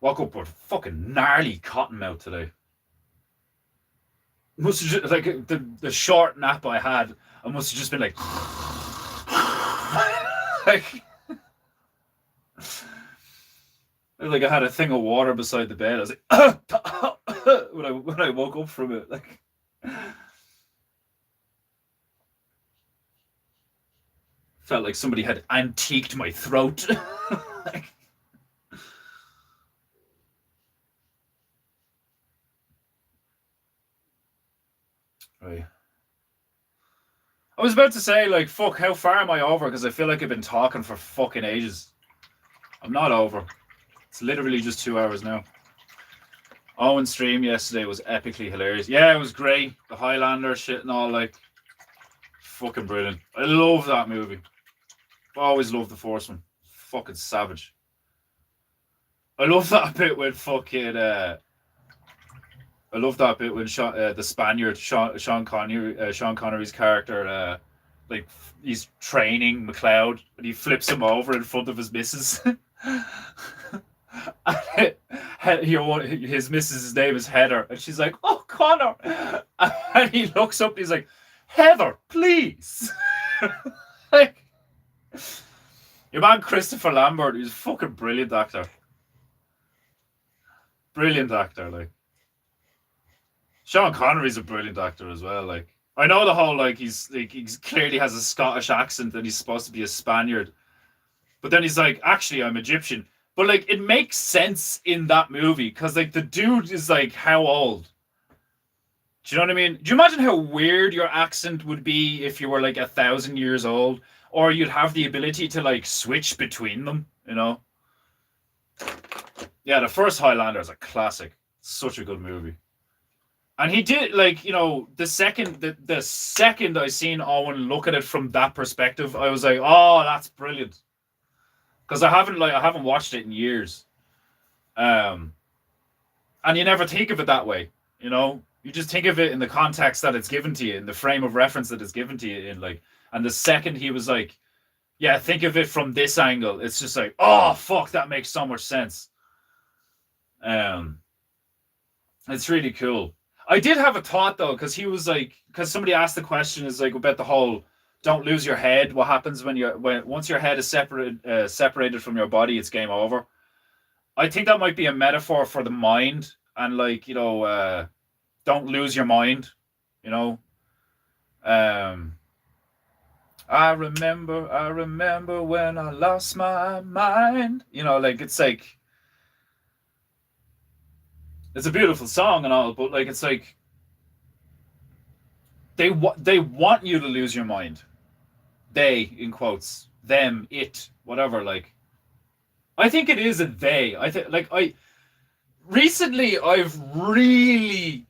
woke up with fucking gnarly cotton mouth today. Must have just, like the short nap I had, I must have just been like like I had a thing of water beside the bed. I was like when I woke up from it, like felt like somebody had antiqued my throat. Like, right. I was about to say, like, fuck, how far am I over? Because I feel like I've been talking for fucking ages. I'm not over. It's literally just 2 hours now. Owen's stream yesterday was epically hilarious. Yeah, it was great. The Highlander shit and all, like, fucking brilliant. I love that movie. Always loved the first one. Fucking savage. I love that bit with fucking. I love that bit when the Spaniard Sean Connery's character, like he's training McLeod and he flips him over in front of his missus. His missus' name is Heather, and she's like, "Oh, Connor," and he looks up and he's like, "Heather, please." Like, your man Christopher Lambert, he's a fucking brilliant actor. Brilliant actor, like. Sean Connery's a brilliant actor as well. Like, I know the whole like he's clearly has a Scottish accent and he's supposed to be a Spaniard, but then he's like, actually, I'm Egyptian. But like, it makes sense in that movie because like the dude is like how old? Do you know what I mean? Do you imagine how weird your accent would be if you were like 1,000 years old, or you'd have the ability to like switch between them? You know? Yeah, the first Highlander is a classic. Such a good movie. And he did, like, you know, the second I seen Owen look at it from that perspective, I was like, oh, that's brilliant. Because I haven't watched it in years. And you never think of it that way, you know? You just think of it in the context that it's given to you, in the frame of reference that it's given to you in, like, and the second he was like, yeah, think of it from this angle, it's just like, oh, fuck, that makes so much sense. It's really cool. I did have a thought though, because he was like, because somebody asked the question is like about the whole don't lose your head. What happens when once your head is separated from your body, it's game over. I think that might be a metaphor for the mind, and like, you know, don't lose your mind. You know, I remember when I lost my mind. You know, like it's like. It's a beautiful song and all, but like it's like they want you to lose your mind. They, in quotes, them, it, whatever. Like, I think it is a they. I think like recently I've really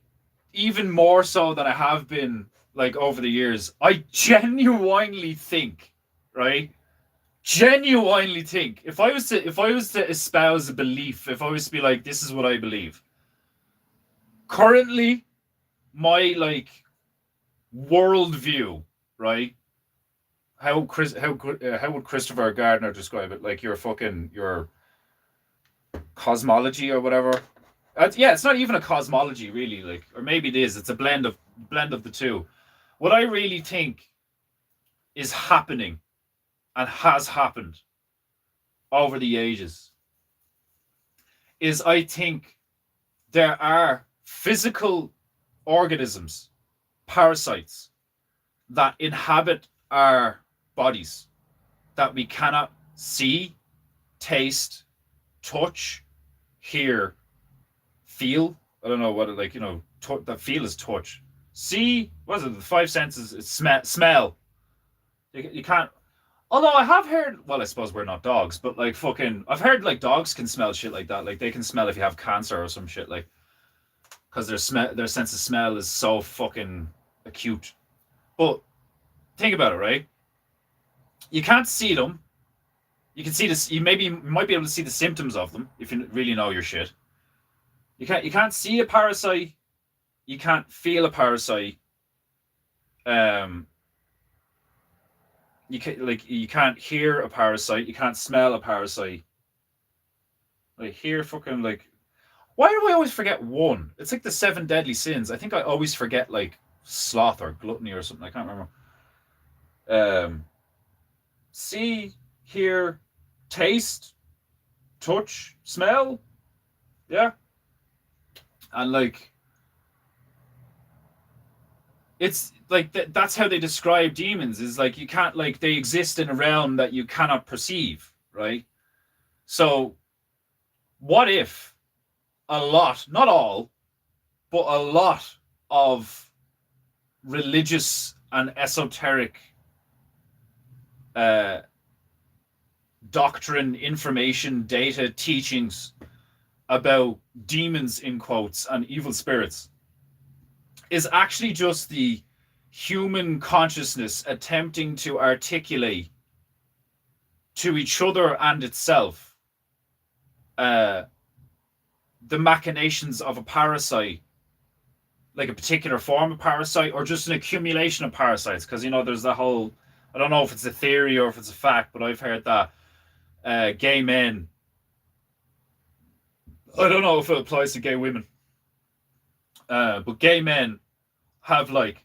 even more so than I have been like over the years, I genuinely think, right? Genuinely think if I was to espouse a belief, if I was to be like, this is what I believe. Currently, my like worldview, right? How would Christopher Gardner describe it? Like your cosmology or whatever. Yeah, it's not even a cosmology really, like, or maybe it is. It's a blend of the two. What I really think is happening and has happened over the ages is I think there are physical organisms, parasites, that inhabit our bodies that we cannot see, taste, touch, hear, feel. I don't know what it, like, that feel is touch. See, what is it? The five senses. It's smell. You can't. Although I have heard, well, I suppose we're not dogs, but like I've heard like dogs can smell shit like that. Like they can smell if you have cancer or some shit, like, because their sense of smell is so fucking acute. But think about it, right? You can't see them. You can see this. You might be able to see the symptoms of them if you really know your shit. You can't see a parasite. You can't feel a parasite. You can't hear a parasite. You can't smell a parasite. Like hear fucking like. Why do I always forget one? It's like the 7 deadly sins. I think I always forget like sloth or gluttony or something. I can't remember. See, hear, taste, touch, smell. Yeah. And like, it's like that's how they describe demons, is like you can't, like, they exist in a realm that you cannot perceive, right? So what if a lot, not all, but a lot of religious and esoteric doctrine, information, data, teachings about demons, in quotes, and evil spirits is actually just the human consciousness attempting to articulate to each other and itself the machinations of a parasite, like a particular form of parasite, or just an accumulation of parasites. Because, there's the whole, I don't know if it's a theory or if it's a fact, but I've heard that gay men, I don't know if it applies to gay women, but gay men have like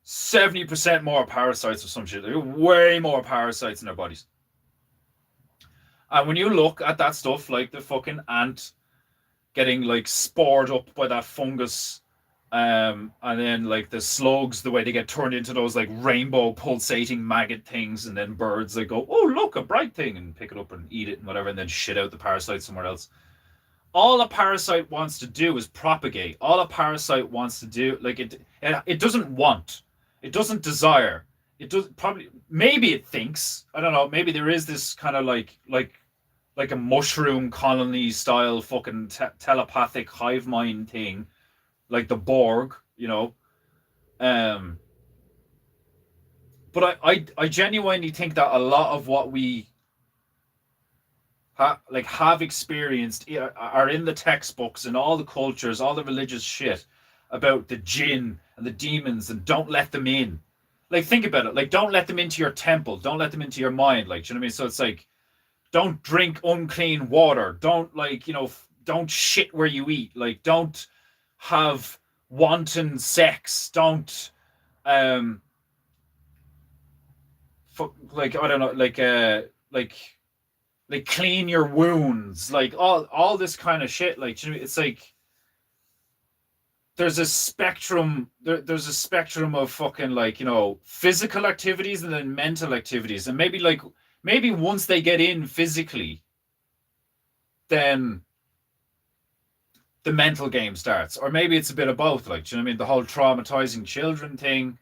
70% more parasites or some shit. They have way more parasites in their bodies. And when you look at that stuff, like the fucking ant getting like spored up by that fungus, and then like the slugs, the way they get turned into those like rainbow pulsating maggot things, and then birds that go, oh look, a bright thing, and pick it up and eat it and whatever, and then shit out the parasite somewhere else. All a parasite wants to do is propagate. All a parasite wants to do, like, it doesn't want, it doesn't desire, it does probably, maybe it thinks, I don't know, maybe there is this kind of like a mushroom colony style fucking telepathic hive mind thing, like the Borg, But I genuinely think that a lot of what we have experienced are in the textbooks and all the cultures, all the religious shit about the jinn and the demons, and don't let them in. Like, think about it. Like, don't let them into your temple. Don't let them into your mind. Like, do you know what I mean? So it's like, don't drink unclean water. Don't, like, don't shit where you eat. Like, don't have wanton sex. Don't, like, I don't know, like clean your wounds, like all this kind of shit. Like, you know, it's like there's a spectrum. There's a spectrum of fucking, like, physical activities and then mental activities, and maybe once they get in physically, then the mental game starts, or maybe it's a bit of both. Like, do you know what I mean? The whole traumatizing children thing.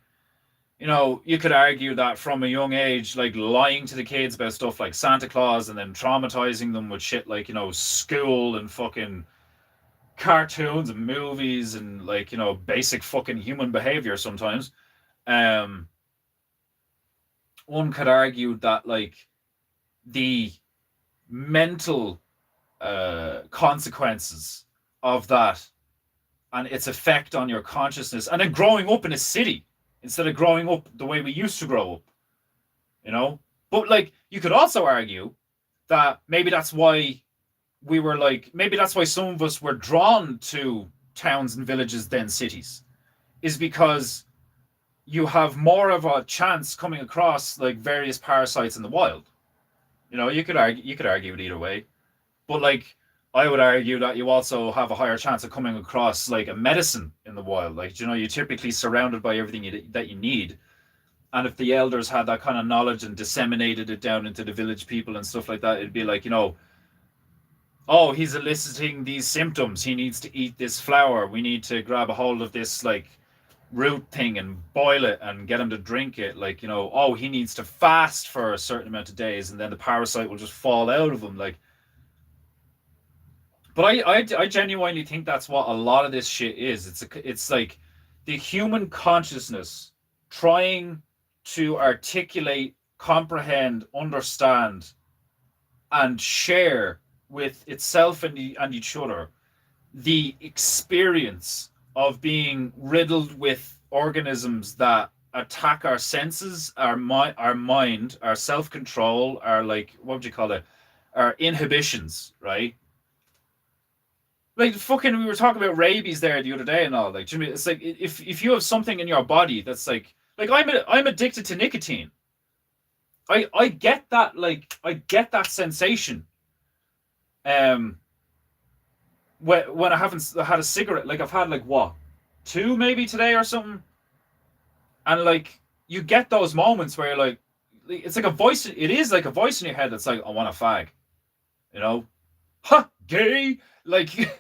You could argue that from a young age, like, lying to the kids about stuff like Santa Claus and then traumatizing them with shit like, school and fucking cartoons and movies and like, you know, basic fucking human behavior sometimes, um, one could argue that like the mental consequences of that and its effect on your consciousness, and then growing up in a city instead of growing up the way we used to grow up, you know. But like, you could also argue that maybe that's why we were like, maybe that's why some of us were drawn to towns and villages than cities, is because you have more of a chance coming across like various parasites in the wild. You know, you could argue it either way. But like, I would argue that you also have a higher chance of coming across like a medicine in the wild. Like, you know, you're typically surrounded by everything that you need. And if the elders had that kind of knowledge and disseminated it down into the village people and stuff like that, it'd be like, you know, oh, he's eliciting these symptoms. He needs to eat this flower. We need to grab a hold of this like root thing and boil it and get him to drink it. Like, you know, oh, he needs to fast for a certain amount of days, and then the parasite will just fall out of him. Like, but I genuinely think that's what a lot of this shit is. It's like the human consciousness trying to articulate, comprehend, understand, and share with itself and each other the experience of being riddled with organisms that attack our senses, our mind, our self-control, our like, what would you call it, our inhibitions, right? Like fucking, we were talking about rabies there the other day and all. Like, Jimmy, it's like if you have something in your body that's like I'm addicted to nicotine. I get that, like I get that sensation. Um, when I haven't had a cigarette, like I've had like what, two maybe today or something, and like you get those moments where you're like, it's like a voice. It is like a voice in your head that's like, I want a fag, you know, ha, gay, like.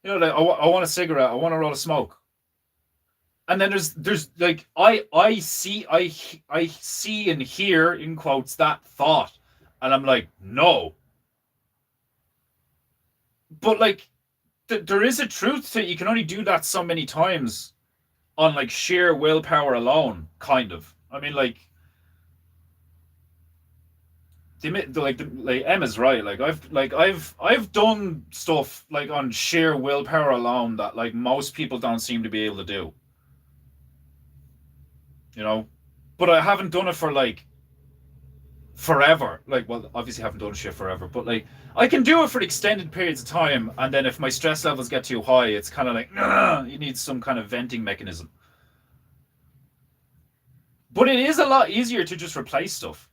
You know, like I want a cigarette, I want to roll a smoke, and then there's like I see and hear in quotes that thought, and I'm like, no. But like, there is a truth to it. You can only do that so many times on like sheer willpower alone, kind of. I mean, like Emma's right. I've done stuff like on sheer willpower alone that like most people don't seem to be able to do. You know, but I haven't done it for like forever. Like, well, obviously I haven't done shit forever, but like I can do it for extended periods of time, and then if my stress levels get too high, it's kind of like, you need some kind of venting mechanism. But it is a lot easier to just replace stuff.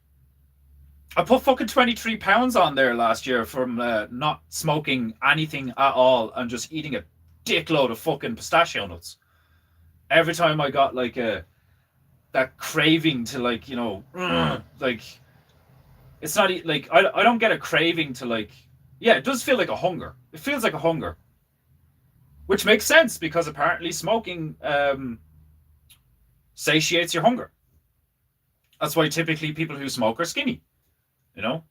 I put fucking 23 pounds on there last year from not smoking anything at all and just eating a dickload of fucking pistachio nuts. Every time I got like that craving to like, you know, like, it's not like I don't get a craving to like, yeah, it does feel like a hunger. It feels like a hunger, which makes sense because apparently smoking satiates your hunger. That's why typically people who smoke are skinny, you know,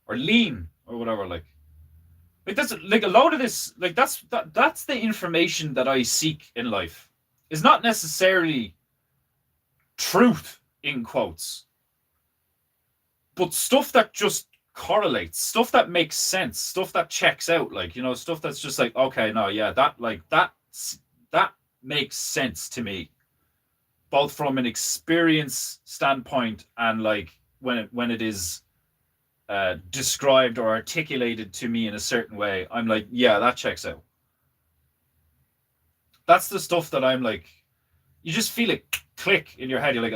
or lean or whatever. Like that's like a load of this. Like that's the information that I seek in life. Is not necessarily truth in quotes, but stuff that just correlates, stuff that makes sense, stuff that checks out. Like, you know, stuff that's just like, okay, no, yeah, that makes sense to me, both from an experience standpoint and like when it is described or articulated to me in a certain way, I'm like, yeah, that checks out. That's the stuff that I'm like, you just feel it click in your head. You're like,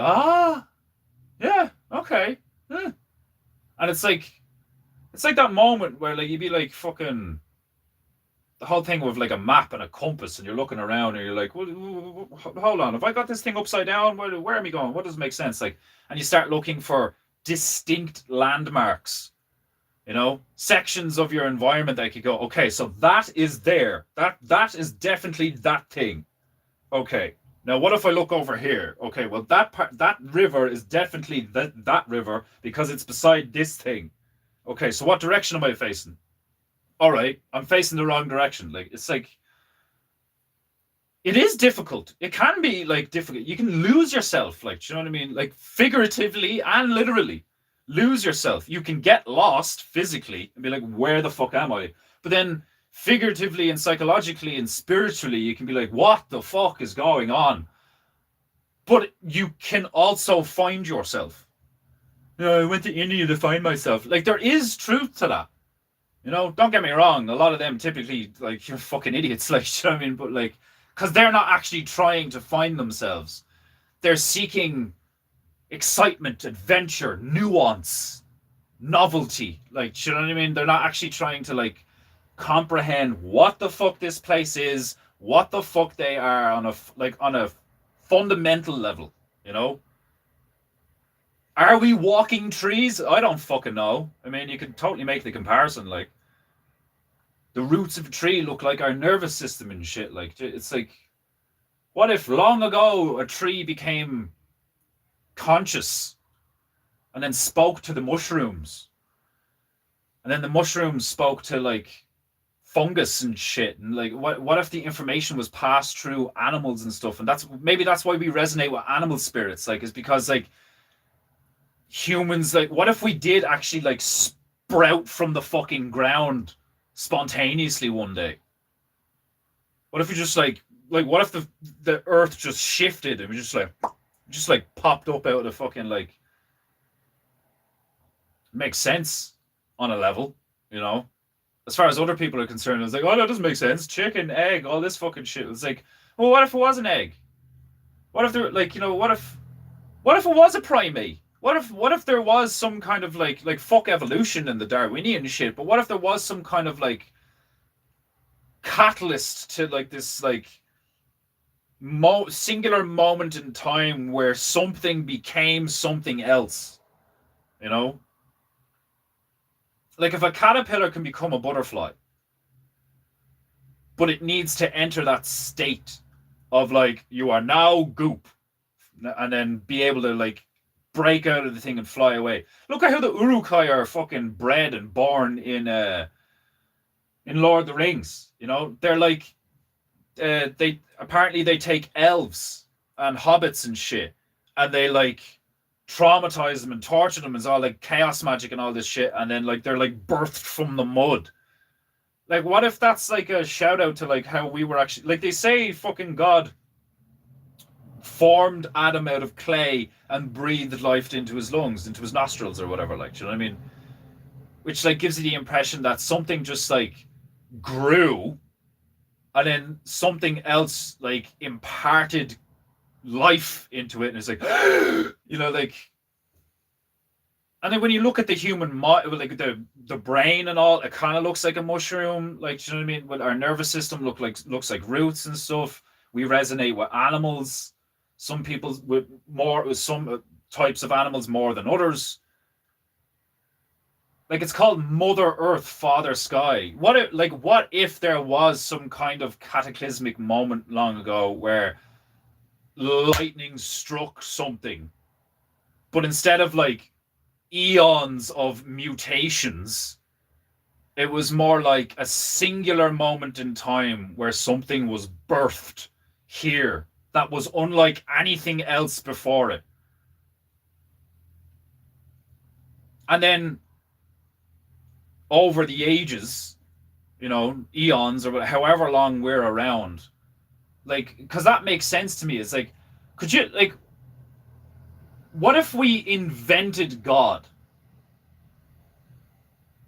yeah, okay. And it's like that moment where like you'd be like fucking the whole thing with like a map and a compass, and you're looking around and you're like, well, hold on, have I got this thing upside down? Where am I going? What does make sense? Like, and you start looking for distinct landmarks, you know, sections of your environment that you go, okay, so that is there. That is definitely that thing. Okay. Now, what if I look over here? Okay, well, that river is definitely that river because it's beside this thing. Okay, so what direction am I facing? All right, I'm facing the wrong direction. Like, it's like it is difficult. It can be like difficult. You can lose yourself, like, do you know what I mean? Like figuratively and literally lose yourself. You can get lost physically and be like, where the fuck am I? But then figuratively and psychologically and spiritually, you can be like, what the fuck is going on? But you can also find yourself. You know, I went to India to find myself. Like, there is truth to that. You know, don't get me wrong. A lot of them typically, like, you're fucking idiots. Like, you know what I mean? But, like, because they're not actually trying to find themselves. They're seeking excitement, adventure, nuance, novelty. Like, you know what I mean? They're not actually trying to, like, comprehend what the fuck this place is, what the fuck they are on a fundamental level, you know? Are we walking trees? I don't fucking know. I mean, you can totally make the comparison. Like, the roots of a tree look like our nervous system and shit. Like, it's like, what if long ago a tree became conscious and then spoke to the mushrooms? And then the mushrooms spoke to, like, fungus and shit. And, like, what if the information was passed through animals and stuff? And that's why we resonate with animal spirits. Like, is because, like, humans, like, what if we did actually, like, sprout from the fucking ground spontaneously one day? What if we just like what if the earth just shifted and we just like popped up out of the fucking, like, makes sense on a level, you know? As far as other people are concerned, it's like, oh, that doesn't make sense. Chicken, egg, all this fucking shit. It's like, well, what if it was an egg? What if there, like, you know, what if it was a primate? What if there was some kind of like fuck evolution and the Darwinian shit, but what if there was some kind of, like, catalyst to, like, this, like, singular moment in time where something became something else, you know? Like, if a caterpillar can become a butterfly, but it needs to enter that state of, like, you are now goop, and then be able to, like, break out of the thing and fly away. Look at how the Uruk-hai are fucking bred and born in Lord of the Rings. You know, they're like, they take elves and hobbits and shit, and they, like, traumatize them and torture them as all, like, chaos magic and all this shit, and then, like, they're, like, birthed from the mud. Like, what if that's, like, a shout out to, like, how we were actually, like, they say fucking God formed Adam out of clay and breathed life into his lungs, into his nostrils or whatever, like, do you know what I mean? Which, like, gives you the impression that something just, like, grew, and then something else, like, imparted life into it, and it's like, you know, like, and then when you look at the human like the brain and all, it kind of looks like a mushroom, like, do you know what I mean? Well, our nervous system looks like roots and stuff. We resonate with animals. Some people with some types of animals more than others. Like, it's called Mother Earth, Father Sky. What if there was some kind of cataclysmic moment long ago where lightning struck something, but instead of, like, eons of mutations, it was more like a singular moment in time where something was birthed here that was unlike anything else before it. And then over the ages, you know, eons or however long we're around, like, because that makes sense to me. It's like, could you, like, what if we invented God?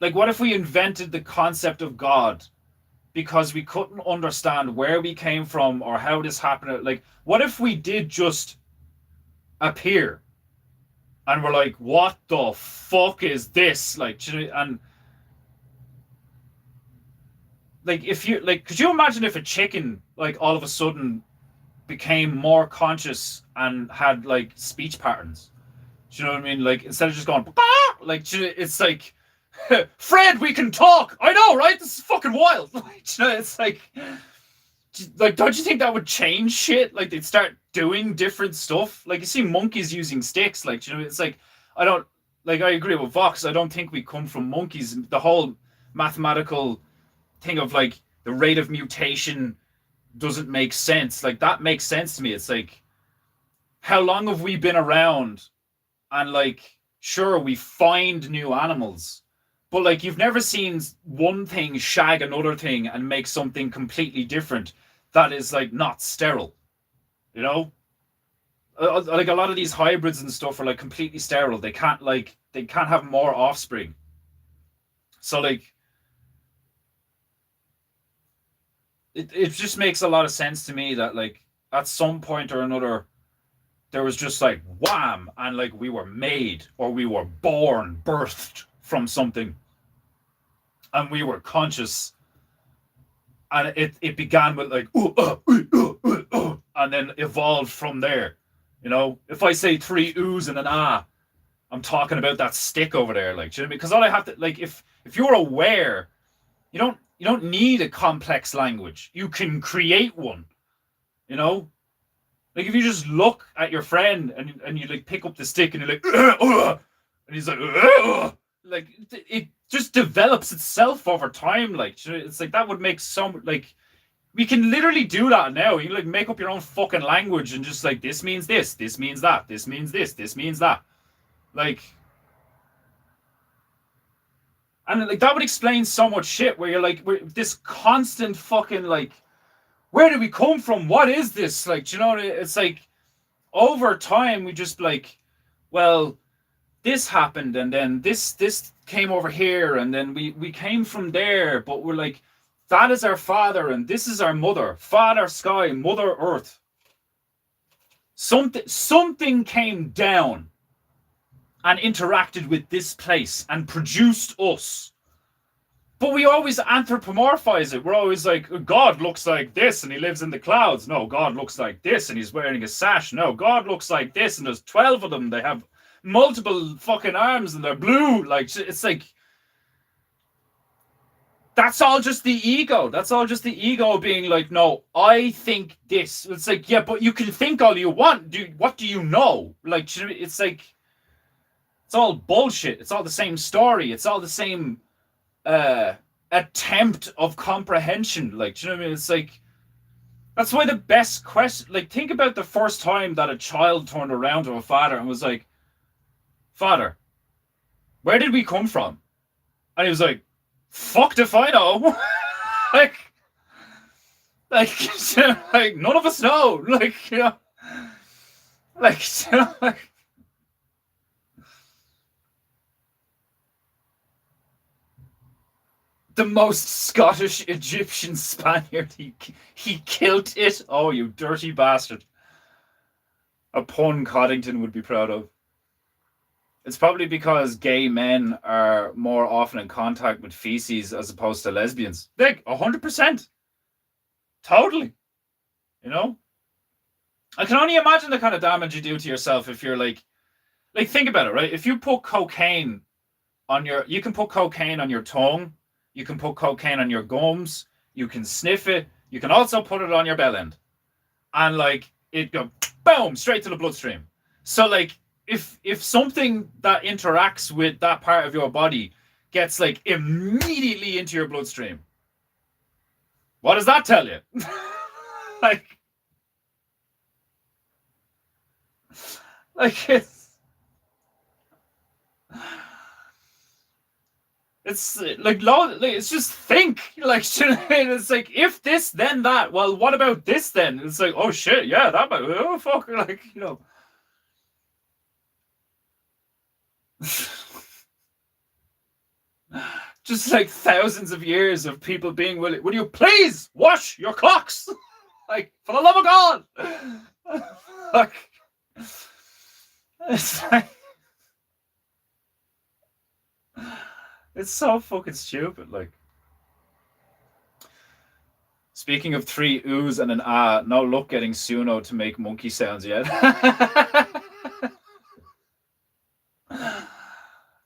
Like, what if we invented the concept of God because we couldn't understand where we came from or how this happened? Like, what if we did just appear and we're like, what the fuck is this? Like, and like, if you, like, could you imagine if a chicken, like, all of a sudden became more conscious and had, like, speech patterns? Do you know what I mean? Like, instead of just going, bah! Like, it's like, Fred, we can talk. I know, right? This is fucking wild. Like, you know, it's like, don't you think that would change shit? Like, they'd start doing different stuff. Like, you see monkeys using sticks. Like, you know, it's like, I agree with Vox. I don't think we come from monkeys. The whole mathematical thing of, like, the rate of mutation doesn't make sense. Like, that makes sense to me. It's like, how long have we been around? And like, sure, we find new animals, but like, you've never seen one thing shag another thing and make something completely different that is like not sterile, you know? Like, a lot of these hybrids and stuff are like completely sterile. They can't have more offspring. So like, it just makes a lot of sense to me that like at some point or another there was just like wham, and like we were made, or we were born, birthed from something, and we were conscious, and it began with like and then evolved from there. You know, if I say 3 oohs and an ah, I'm talking about that stick over there. Like, do you know what I mean? Because all I have to, like, if you're aware, you don't need a complex language. You can create one. You know, like if you just look at your friend and you like pick up the stick and you're like, and he's like it just develops itself over time. Like, it's like that would make some, like, we can literally do that now. You can like make up your own fucking language and just like, this means this means that, this means this means that. Like, and like that would explain so much shit where you're like, this constant fucking like, where did we come from? What is this? Like, do you know, it's like over time we just like, well, this happened and then this came over here and then we came from there, but we're like, that is our father and this is our mother. Father Sky, Mother Earth. Something came down and interacted with this place and produced us. But we always anthropomorphize it. We're always like, God looks like this and he lives in the clouds. No, God looks like this and he's wearing a sash. No, God looks like this and there's 12 of them. They have multiple fucking arms and they're blue. Like, it's like, that's all just the ego. That's all just the ego being like, no, I think this. It's like, yeah, but you can think all you want. What do you know? Like, it's like, it's all bullshit. It's all the same story. It's all the same attempt of comprehension. Like, do you know what I mean? It's like, that's why the best question, like, think about the first time that a child turned around to a father and was like, Father, where did we come from? And he was like, fucked if I know. like, like, none of us know. Like, you know, like, you know, like, the most Scottish Egyptian Spaniard. He killed it. Oh, you dirty bastard. A pun Coddington would be proud of. It's probably because gay men are more often in contact with feces as opposed to lesbians. Like, 100%. Totally. You know? I can only imagine the kind of damage you do to yourself if you're like, think about it, right? If you put cocaine on you can put cocaine on your tongue. You can put cocaine on your gums. You can sniff it. You can also put it on your bell end. And like, it go boom, straight to the bloodstream. So like, if something that interacts with that part of your body gets like immediately into your bloodstream, what does that tell you? like it's like, it's just think, like, it's like, if this then that, well, what about this then? It's like, oh shit, yeah, that might, oh fuck, like, you know. Just like thousands of years of people being willing, will you please wash your clocks? Like, for the love of God. Like, it's like, it's so fucking stupid. Like, speaking of 3 oohs and an ah, no luck getting Suno to make monkey sounds yet.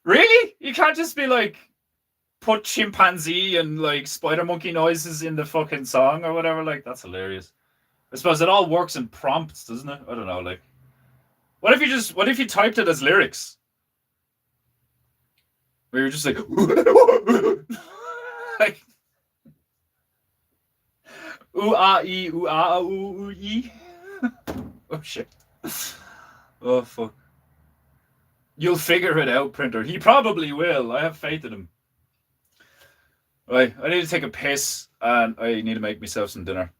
Really? You can't just be like, put chimpanzee and like spider monkey noises in the fucking song or whatever? Like, that's hilarious. I suppose it all works in prompts, doesn't it? I don't know. Like, what if you typed it as lyrics? Where you're just like, like, Ooh ah ee ooh ah ah, ooh ooh ee. Oh shit. Oh fuck. You'll figure it out, printer. He probably will. I have faith in him. Right, I need to take a piss and I need to make myself some dinner.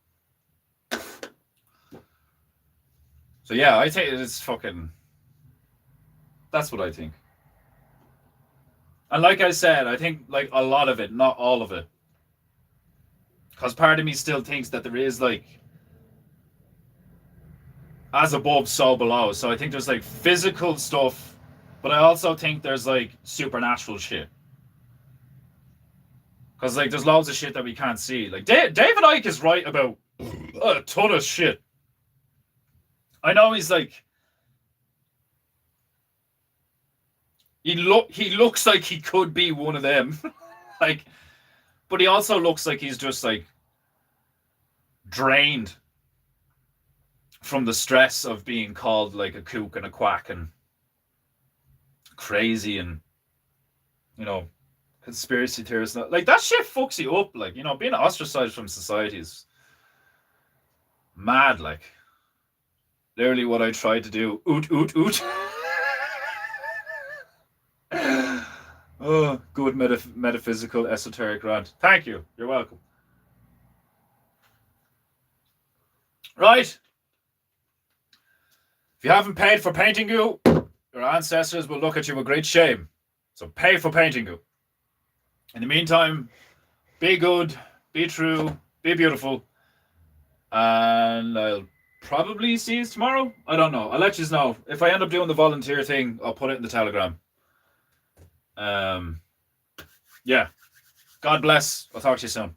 So yeah, I think it's fucking. That's what I think. And like I said, I think like a lot of it, not all of it. Because part of me still thinks that there is like as above, so below. So I think there's like physical stuff, but I also think there's like supernatural shit. Because like there's loads of shit that we can't see. Like David Icke is right about a ton of shit. I know he's like he looks like he could be one of them. Like, but he also looks like he's just like drained from the stress of being called like a kook and a quack and crazy and, you know, conspiracy theorists. Like that shit fucks you up. Like, you know, being ostracized from society is mad. Like, literally what I tried to do. Oot, oot, oot. Oh, good metaphysical esoteric rant. Thank you. You're welcome. Right. If you haven't paid for painting goo, your ancestors will look at you with great shame. So pay for painting goo. In the meantime, be good, be true, be beautiful. And I'll probably see you tomorrow. I don't know. I'll let you know. If I end up doing the volunteer thing, I'll put it in the Telegram. Yeah. God bless. I'll talk to you soon.